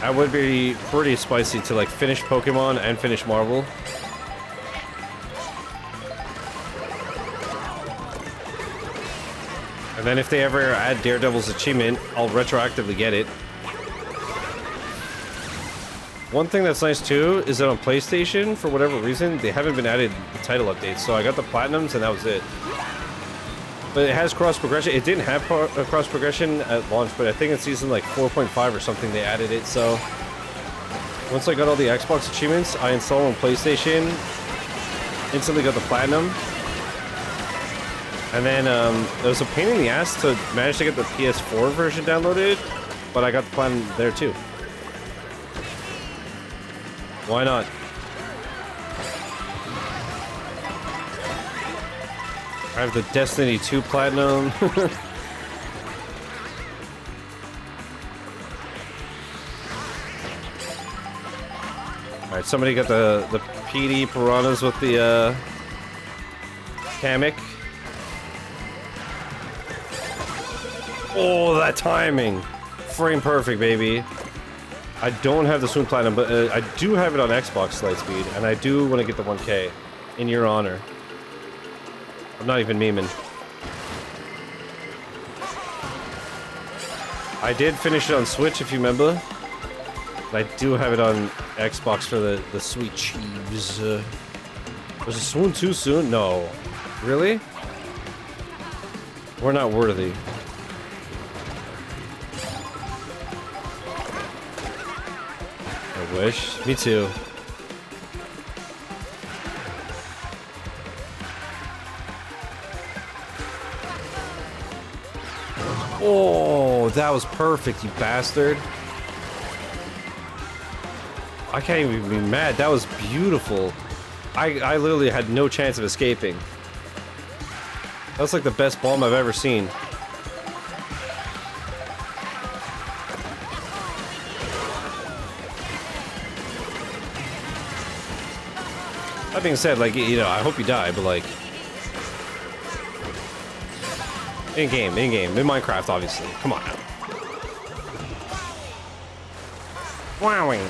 That would be pretty spicy to, like, finish Pokemon and finish Marvel. And then if they ever add Daredevil's achievement, I'll retroactively get it. One thing that's nice too is that on PlayStation, for whatever reason, they haven't been added the title updates. So I got the Platinums and that was it. But it has cross progression. It didn't have cross progression at launch, but I think in season like 4.5 or something they added it. So once I got all the Xbox achievements, I installed on PlayStation, instantly got the Platinum. And then it was a pain in the ass to manage to get the PS4 version downloaded, but I got the Platinum there too. Why not? I have the Destiny 2 Platinum. Alright, somebody got the PD Piranhas with the Kamek. Oh, that timing! Frame perfect, baby. I don't have the Swoon Platinum, but I do have it on Xbox Lightspeed, and I do want to get the 1K. In your honor. I'm not even memeing. I did finish it on Switch, if you remember. But I do have it on Xbox for the sweet cheese. Was it Swoon too soon? No. Really? We're not worthy. I wish. Me too. Oh, that was perfect, you bastard. I can't even be mad. That was beautiful. I literally had no chance of escaping. That was like the best bomb I've ever seen. That being said, like, you know, I hope you die, but like... In-game, in Minecraft, obviously. Come on now. Wowing.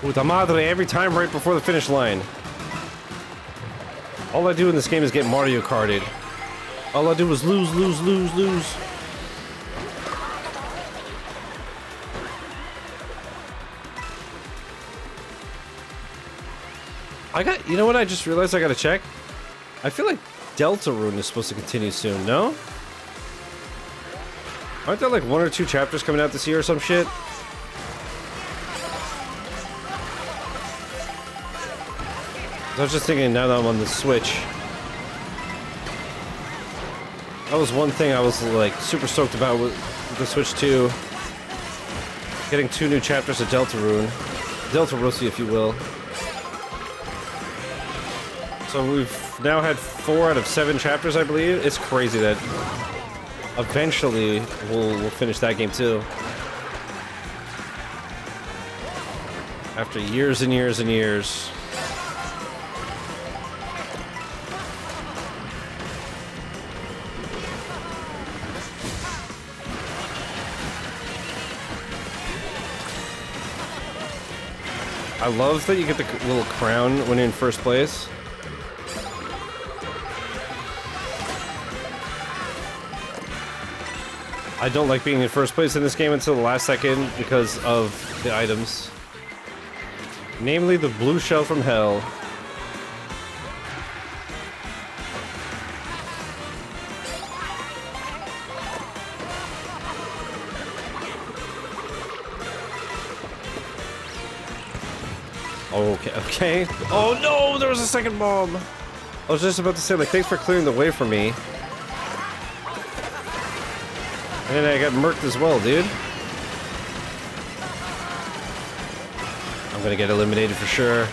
Puta madre, every time right before the finish line. All I do in this game is get Mario Karted. All I do is lose, lose, lose, lose. You know what I just realized I gotta check? I feel like Deltarune is supposed to continue soon, no? Aren't there like 1 or 2 chapters coming out this year or some shit? I was just thinking now that I'm on the Switch. That was one thing I was like super stoked about with the Switch 2. Getting 2 new chapters of Deltarune. Deltarune, if you will. So we've now had 4 out of 7 chapters, I believe. It's crazy that eventually we'll finish that game too. After years and years and years. I love that you get the little crown when you're in first place. I don't like being in first place in this game until the last second because of the items. Namely, the blue shell from hell. Okay, okay. Oh no, there was a second bomb! I was just about to say, like, thanks for clearing the way for me. And I got murked as well, dude. I'm gonna get eliminated for sure.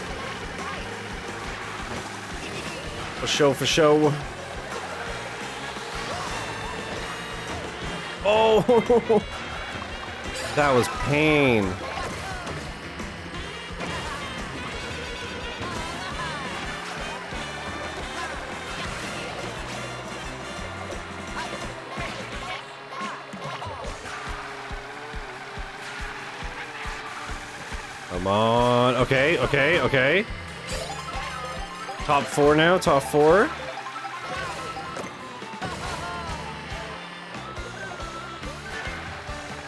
For show, for show. Oh! That was pain. Come on. Okay, okay, okay. Top 4 now, top 4.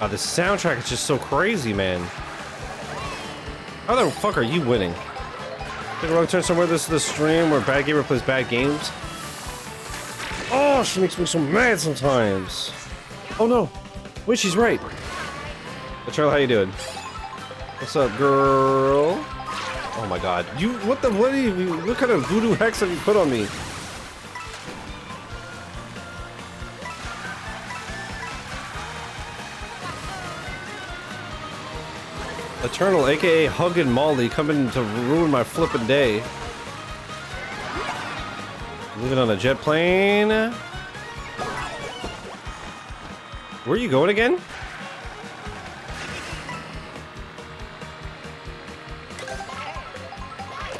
Oh, the soundtrack is just so crazy, man. How the fuck are you winning? Take a wrong turn somewhere. This is the stream where Bad Gamer plays bad games. Oh, she makes me so mad sometimes. Oh no. Wait, she's right. Hey, Charlie, how you doing? What's up, girl? Oh my god. What kind of voodoo hex have you put on me? Eternal, aka Huggin' Molly, coming to ruin my flippin' day. Leaving on a jet plane. Where are you going again?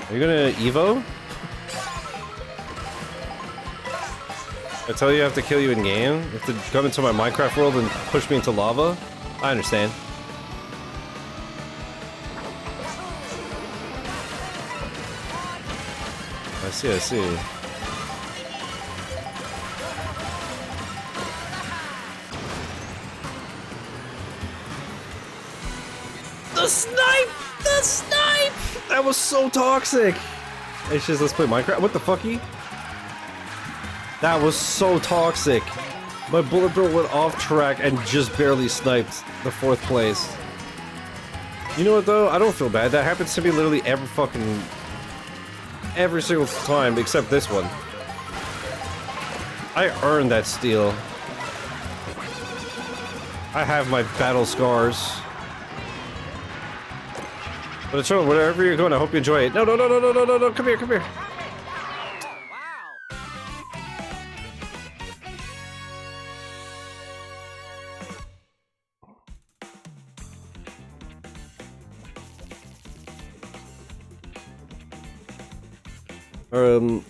Are you gonna Evo? I tell you I have to kill you in game? You have to come into my Minecraft world and push me into lava? I understand. I see, I see. The snipe! The snipe! That was so toxic! Hey, Shiz, let's play Minecraft. What the fucky? That was so toxic. My bullet bill went off track and just barely sniped the 4th place. You know what though? I don't feel bad. That happens to me literally every single time except this one. I earned that steal. I have my battle scars. But it's wherever you're going, I hope you enjoy it. No, no, no, no, no, no, no, no, come here, come here.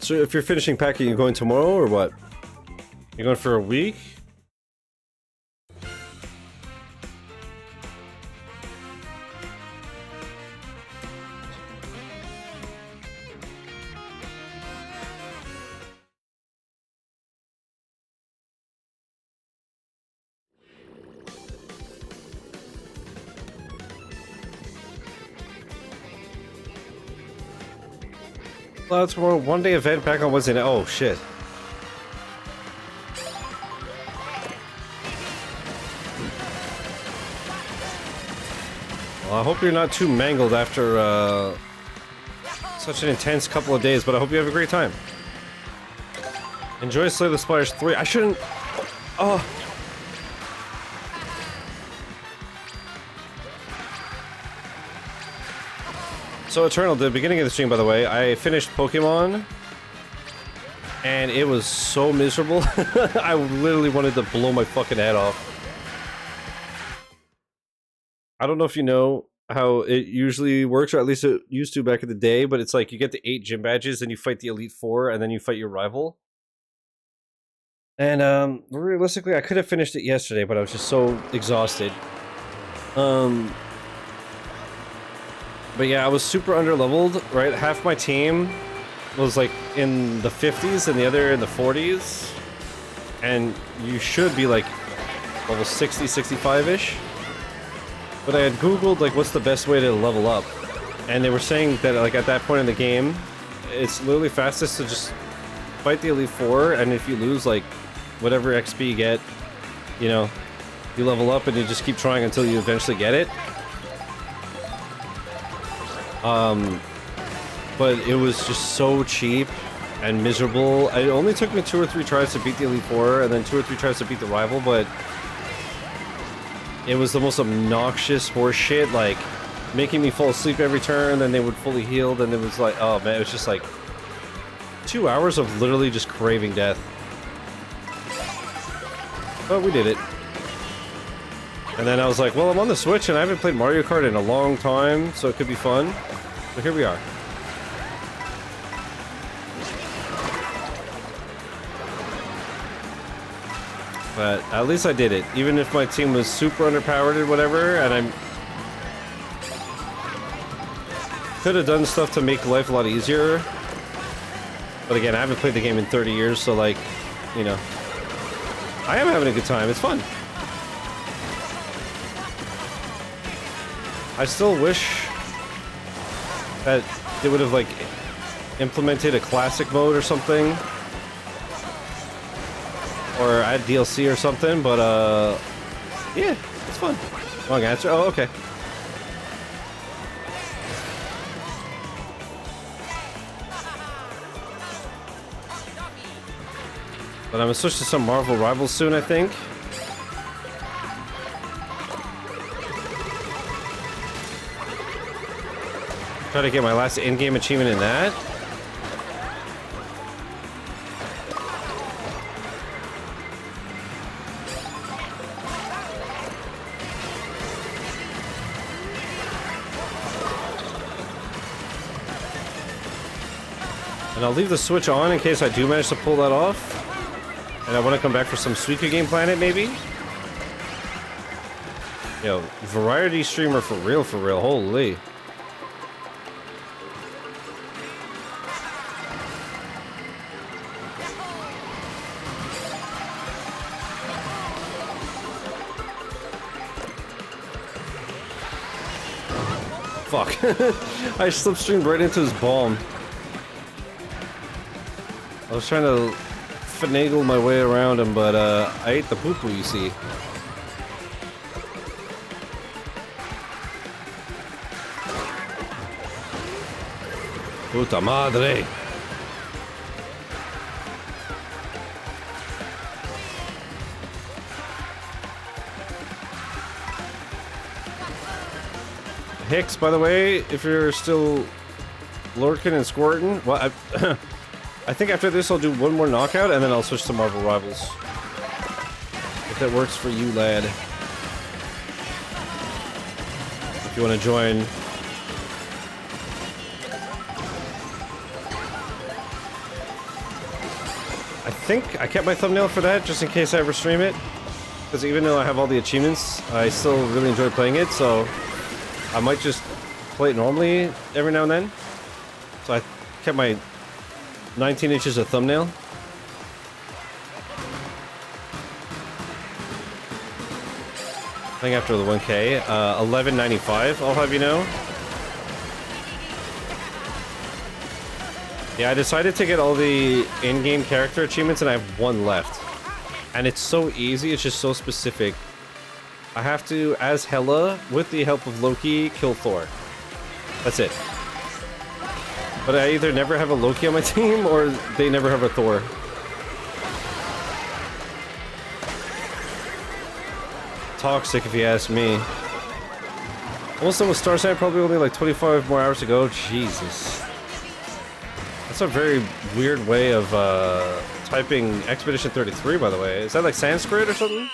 So if you're finishing packing, you going tomorrow or what? You going for a week? Well, tomorrow, 1-day event back on Wednesday night. Oh shit. Well, I hope you're not too mangled after such an intense couple of days, but I hope you have a great time. Enjoy Slay the Spiders 3. I shouldn't... Oh. So Eternal, the beginning of the stream, by the way, I finished Pokemon, and it was so miserable. I literally wanted to blow my fucking head off. I don't know if you know how it usually works, or at least it used to back in the day, but it's like you get the 8 gym badges, then you fight the Elite Four, and then you fight your rival. And realistically, I could have finished it yesterday, but I was just so exhausted. But yeah, I was super underleveled, right? Half my team was like in the 50s and the other in the 40s. And you should be like level 60, 65-ish. But I had Googled like what's the best way to level up. And they were saying that like at that point in the game, it's literally fastest to just fight the Elite Four, and if you lose like whatever XP you get, you know, you level up and you just keep trying until you eventually get it. But it was just so cheap and miserable. It only took me 2 or 3 tries to beat the Elite Four, and then 2 or 3 tries to beat the rival, but it was the most obnoxious horse shit, like making me fall asleep every turn, then they would fully heal, then it was like, oh man, it was just like 2 hours of literally just craving death. But we did it. And then I was like, well, I'm on the Switch and I haven't played Mario Kart in a long time, so it could be fun. So here we are. But at least I did it. Even if my team was super underpowered or whatever, and I could have done stuff to make life a lot easier. But again, I haven't played the game in 30 years, so like, you know, I am having a good time. It's fun. I still wish that they would have like implemented a classic mode or something, or add DLC or something. But yeah, it's fun. Wrong answer. Oh, okay. But I'm gonna switch to some Marvel Rivals soon, I think. Try to get my last in-game achievement in that. And I'll leave the Switch on in case I do manage to pull that off. And I want to come back for some Suika Game Planet, maybe? Yo, variety streamer for real, holy. Fuck. I slipstreamed right into his bomb. I was trying to finagle my way around him, but I ate the poo-poo, you see. Puta madre. Hicks, by the way, if you're still lurking and squirting, well, I think after this I'll do one more knockout and then I'll switch to Marvel Rivals. If that works for you, lad. If you want to join. I think I kept my thumbnail for that just in case I ever stream it. Because even though I have all the achievements, I still really enjoy playing it, so I might just play it normally every now and then. So I kept my 19 inches of thumbnail. I think after the 1K, 11.95, I'll have you know. Yeah, I decided to get all the in-game character achievements and I have one left. And it's so easy, it's just so specific. I have to, as Hela, with the help of Loki, kill Thor. That's it. But I either never have a Loki on my team, or they never have a Thor. Toxic, if you ask me. Almost done with Star Sign, probably only like 25 more hours to go. Jesus. That's a very weird way of typing Expedition 33, by the way. Is that like Sanskrit or something?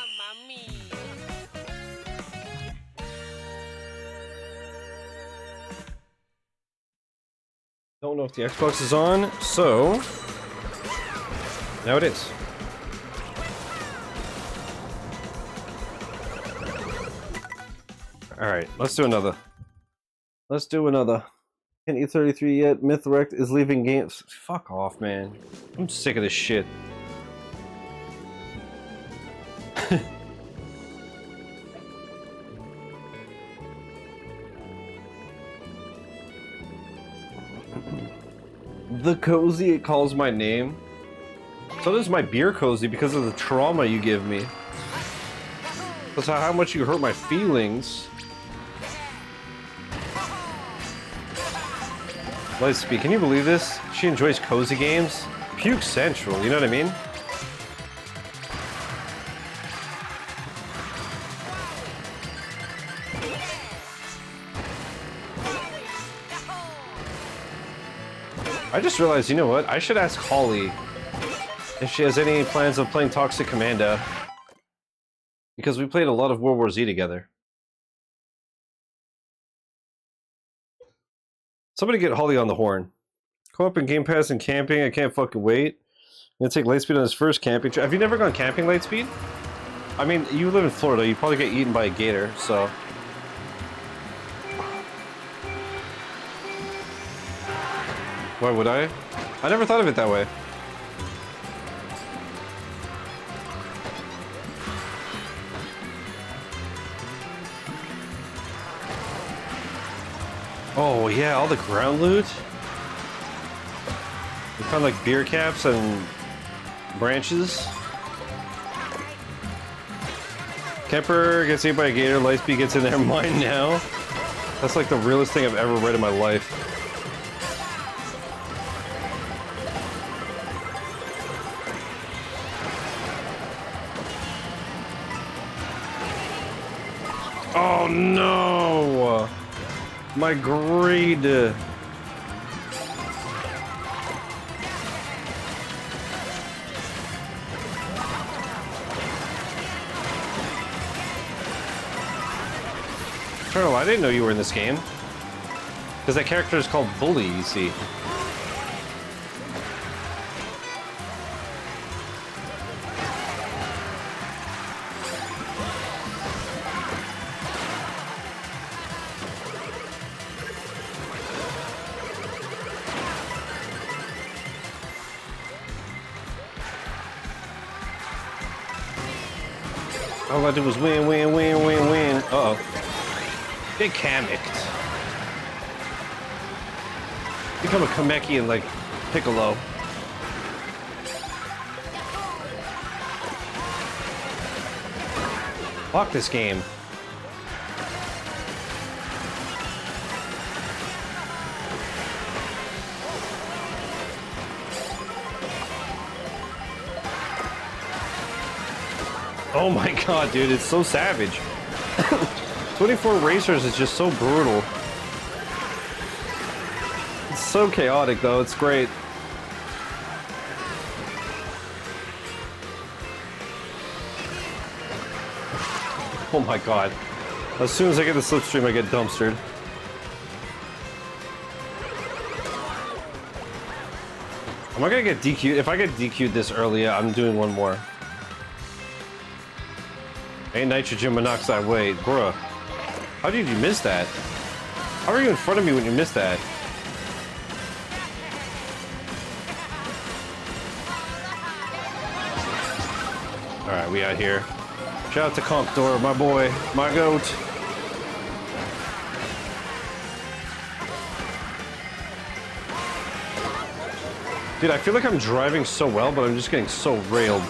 Don't know if the Xbox is on, so now it is. Alright, let's do another. Let's do another. Can't E33 yet. Mythwrecked is leaving games. Fuck off, man. I'm sick of this shit. The cozy, it calls my name. So does my beer cozy because of the trauma you give me. That's how much you hurt my feelings. Lightspeed, can you believe this? She enjoys cozy games? Puke Central, you know what I mean? I just realized, you know what? I should ask Holly if she has any plans of playing Toxic Commando. because we played a lot of World War Z together. Somebody get Holly on the horn. Co-op and Game Pass and camping, I can't fucking wait. I'm gonna take Lightspeed on his first camping trip. Have you never gone camping, Lightspeed? I mean, you live in Florida, you probably get eaten by a gator, so... Why would I? I never thought of it that way. Oh yeah, all the ground loot. We found like beer caps and branches. Kemper gets eaten by a gator, Lightspeed gets in there, mine now. That's like the realest thing I've ever read in my life. Oh no! My greed! Eternal, I didn't know you were in this game. Because that character is called Bully, you see. All I did was win, win, win, win, win. Uh-oh. Get Kamek. Become a Kameki and, like, Piccolo. Fuck this game. Oh my god, dude, it's so savage. 24 racers is just so brutal. It's so chaotic, though. It's great. Oh my god. As soon as I get the slipstream, I get dumpstered. Am I gonna get DQ'd? If I get DQ'd this early, I'm doing one more. Ain't nitrogen monoxide, wait, bruh. How did you miss that? How are you in front of me when you missed that? Alright, we out here. Shout out to Comptor, my boy, my goat. Dude, I feel like I'm driving so well, but I'm just getting so railed.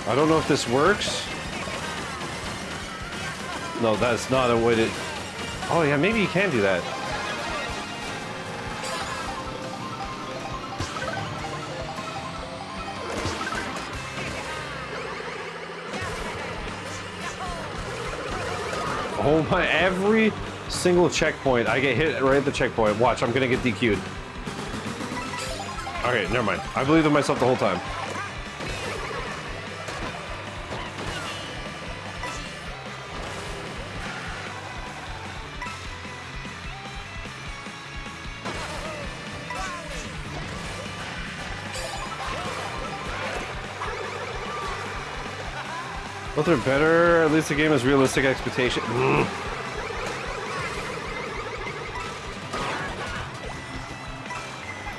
I don't know if this works. No, that's not a way to... Oh yeah, maybe you can do that. Oh my, every single checkpoint, I get hit right at the checkpoint. Watch, I'm gonna get DQ'd. Okay, never mind. I believed in myself the whole time. Both are better, at least the game has realistic expectation.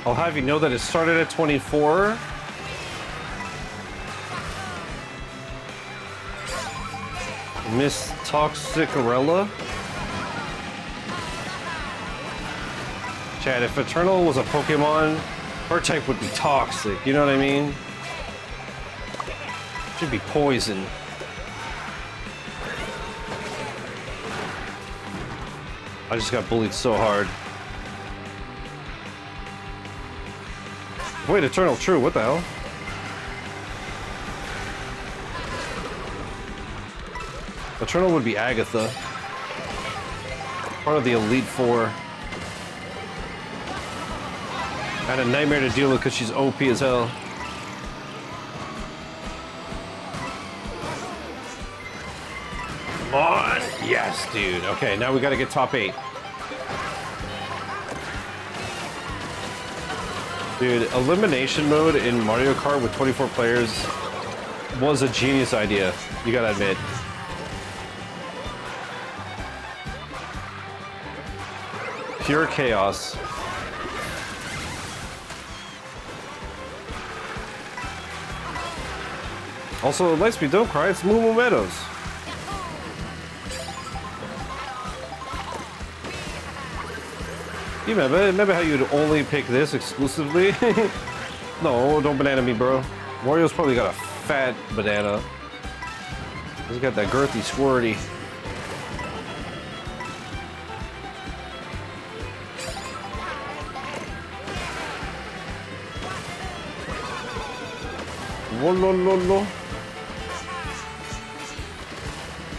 I'll have you know that it started at 24. Miss Toxicarella. Chad, if Eternal was a Pokemon, her type would be toxic, you know what I mean? Should be poison. I just got bullied so hard. Wait, Eternal, true, what the hell? Eternal would be Agatha. Part of the Elite Four. I had a nightmare to deal with because she's OP as hell. on! Yes, dude. Okay, now we gotta get top 8. Dude, elimination mode in Mario Kart with 24 players was a genius idea, you gotta admit. Pure chaos. Also, Lightspeed, don't cry, it's Moo Meadows. You remember how you'd only pick this exclusively? No, don't banana me, bro. Wario's probably got a fat banana. He's got that girthy squirty. Whoa.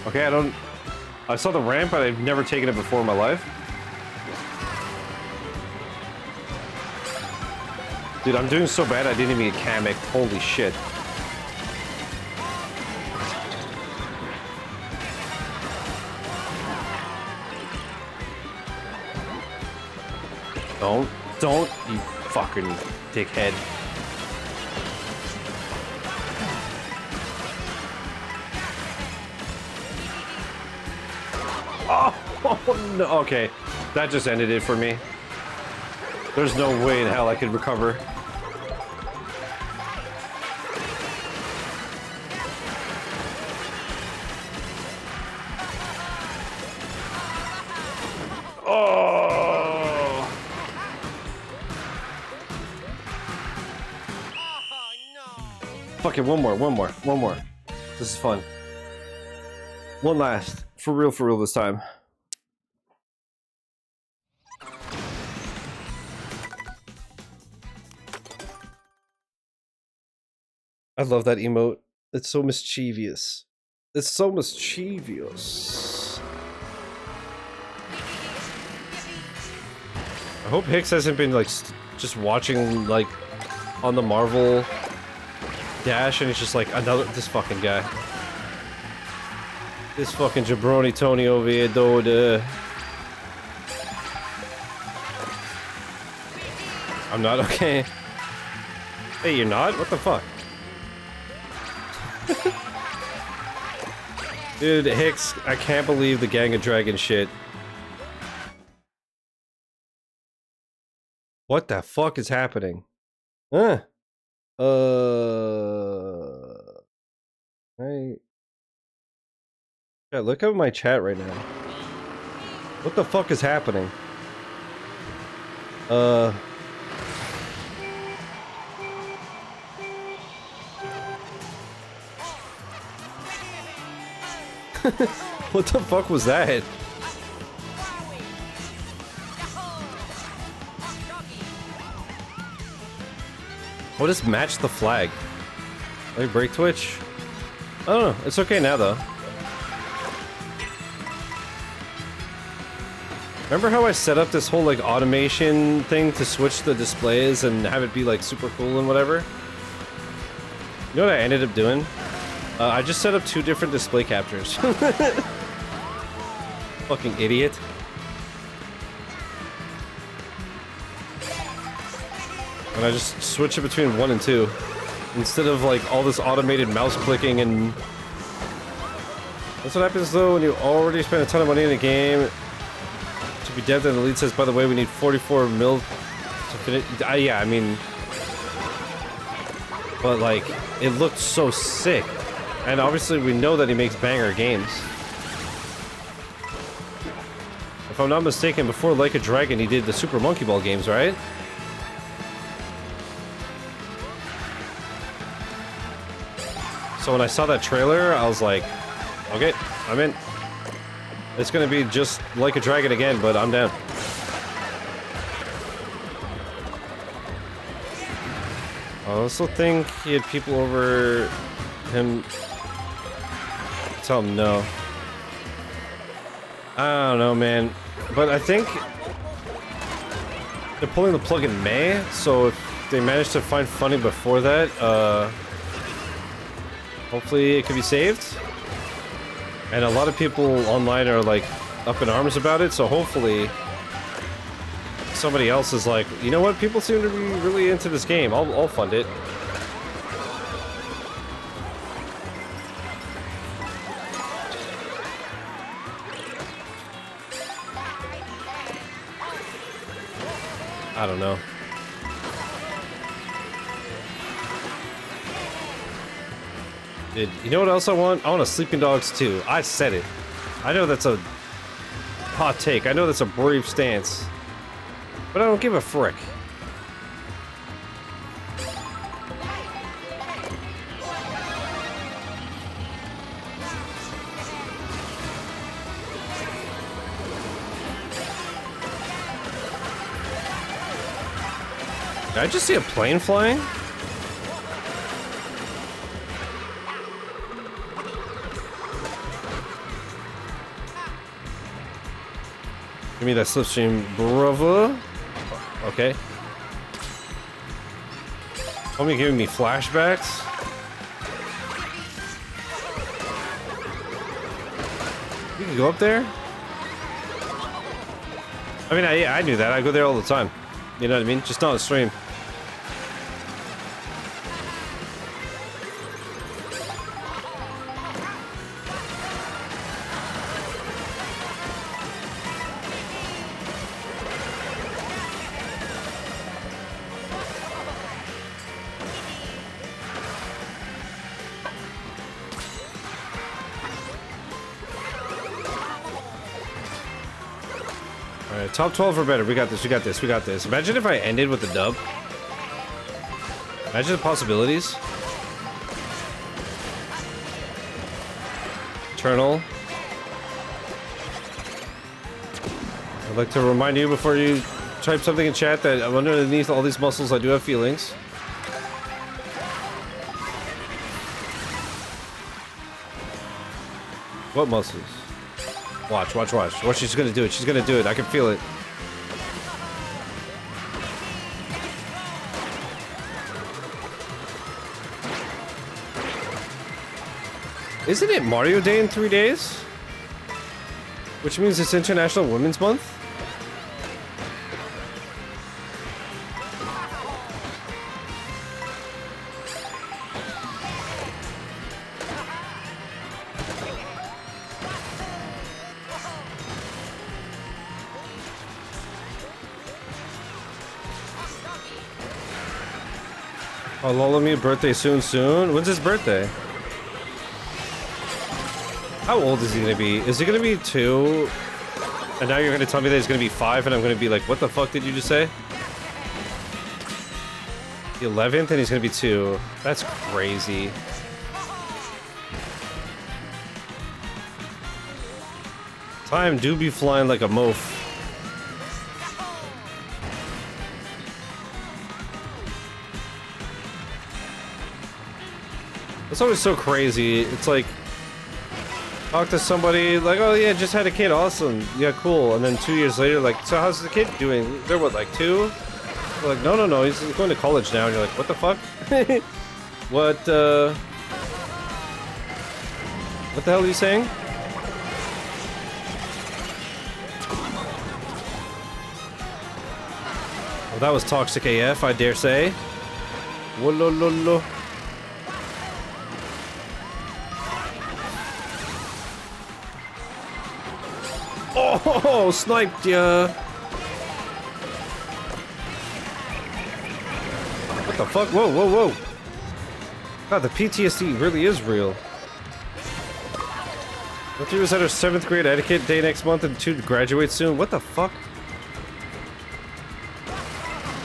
Okay, I saw the ramp, but I've never taken it before in my life. Dude, I'm doing so bad I didn't even get Kamek. Holy shit. Don't, you fucking dickhead. Oh, no. Okay, that just ended it for me. There's no way in hell I could recover. Oh! Fuck it, one more. This is fun. One last. For real this time. I love that emote. It's so mischievous. It's so mischievous. I hope Hicks hasn't been like just watching like on the Marvel dash and it's just like this fucking guy. This fucking jabroni Tony over here, dude. I'm not okay. Hey, you're not? What the fuck? Dude, Hicks, I can't believe the Gang of Dragon shit. What the fuck is happening? Hey. Yeah, look at my chat right now. What the fuck is happening? What the fuck was that? What does match the flag? Let me break Twitch. I don't know. It's okay now though. Remember how I set up this whole like automation thing to switch the displays and have it be like super cool and whatever? You know what I ended up doing? I just set up 2 different display captures. Fucking idiot. And I just switch it between 1 and 2. Instead of like all this automated mouse clicking and... That's what happens though when you already spent a ton of money in a game. To be dead, then the lead says, by the way, we need 44 mil to finish. Yeah, I mean... But like, it looked so sick. And obviously we know that he makes banger games. If I'm not mistaken, before Like a Dragon he did the Super Monkey Ball games, right? So when I saw that trailer, I was like, okay, I'm in. It's gonna be just Like a Dragon again, but I'm down. I also think he had people over him. Tell him no. I don't know, man. But I think they're pulling the plug in May, so if they manage to find funding before that, hopefully it can be saved. And a lot of people online are like up in arms about it, so hopefully somebody else is like, you know what, people seem to be really into this game, I'll fund it. I don't know. Dude, you know what else I want? I want a Sleeping Dogs 2. I said it. I know that's a hot take. I know that's a brave stance. But I don't give a frick. Did I just see a plane flying? Give me that slipstream, bravo. Okay. Homie giving me flashbacks. You can go up there? I mean, I knew that. I go there all the time. You know what I mean? Just not on stream. Alright, top 12 or better. We got this, we got this, we got this. Imagine if I ended with a dub. Imagine the possibilities. Eternal. I'd like to remind you before you type something in chat that underneath all these muscles I do have feelings. What muscles? Watch, watch, watch. Watch, she's gonna do it. She's gonna do it. I can feel it. Isn't it Mario Day in 3 days? Which means it's International Women's Month? Oh, Lolomute birthday soon. When's his birthday? How old is he gonna be? Is he gonna be 2? And now you're gonna tell me that he's gonna be 5 and I'm gonna be like, what the fuck did you just say? The 11th and he's gonna be 2. That's crazy. Time do be flying like a moaf. It's always so crazy. It's like, talk to somebody like, oh yeah, just had a kid, awesome, yeah, cool, and then 2 years later, like, so how's the kid doing? They're what, like 2? They're like, no, he's going to college now, and you're like, what the fuck? What the hell are you saying? Well, that was toxic AF, I dare say. Wolololo. Oh, sniped ya! What the fuck? Whoa. God, the PTSD really is real. Don't you at our 7th grade etiquette day next month and 2 to graduate soon? What the fuck?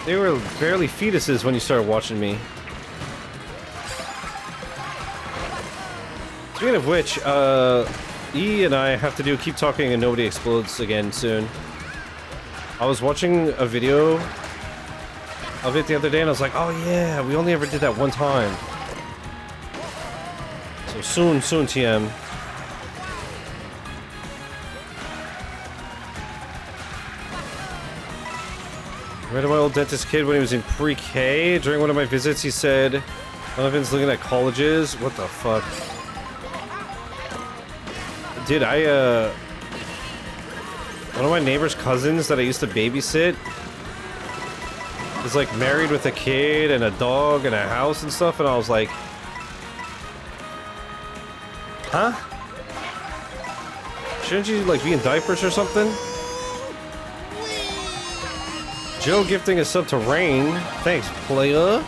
They were barely fetuses when you started watching me. Speaking of which, E and I have to do Keep Talking and Nobody Explodes again soon. I was watching a video of it the other day and I was like, oh yeah, we only ever did that one time. So soon, TM. I read to my old dentist kid when he was in pre-K. During one of my visits, he said, Donovan's looking at colleges. What the fuck? Dude, one of my neighbor's cousins that I used to babysit is like married with a kid and a dog and a house and stuff, and I was like, huh? Shouldn't you like be in diapers or something? Joe gifting a sub to Rain. Thanks, player.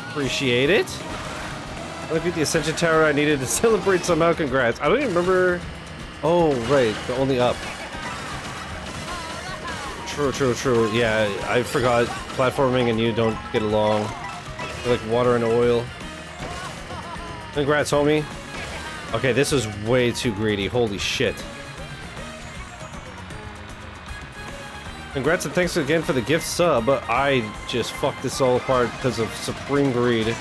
Appreciate it. Look at the Ascension Tower I needed to celebrate somehow. Congrats. I don't even remember. Oh, right. The only up. True. Yeah, I forgot platforming and you don't get along. They're like water and oil. Congrats, homie. Okay, this is way too greedy. Holy shit. Congrats and thanks again for the gift sub. I just fucked this all apart because of supreme greed.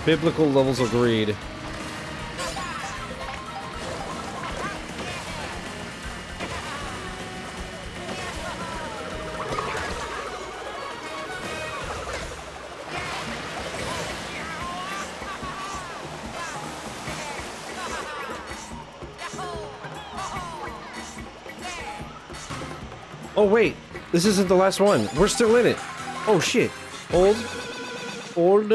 Biblical levels of greed. Oh wait, this isn't the last one. We're still in it. Oh shit. Hold.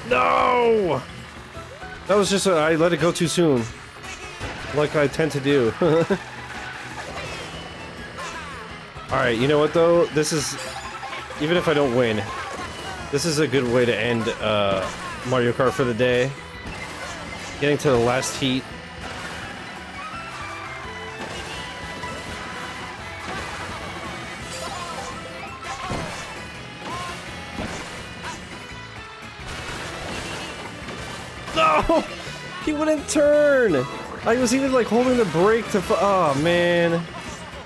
No! That was just I let it go too soon. Like I tend to do. Alright, you know what though? This is... Even if I don't win, this is a good way to end Mario Kart for the day. Getting to the last heat. No! He wouldn't turn! I was even like holding the brake to oh man.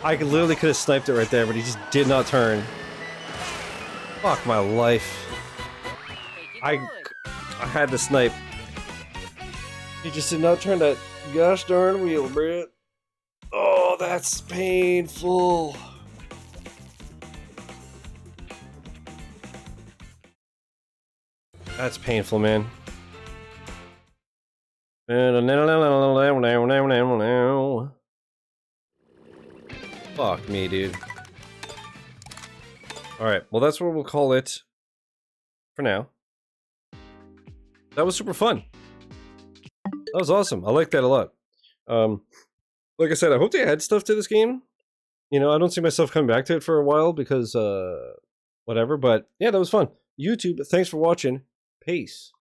I literally could have sniped it right there, but he just did not turn. Fuck my life. I had to snipe. He just did not turn that gosh darn wheel, bruh. Oh, that's painful. That's painful, man. Fuck me, dude. Alright, well that's what we'll call it for now. That was super fun. That was awesome. I like that a lot. Like I said, I hope they add stuff to this game. You know, I don't see myself coming back to it for a while because, whatever. But, yeah, that was fun. YouTube, thanks for watching. Peace.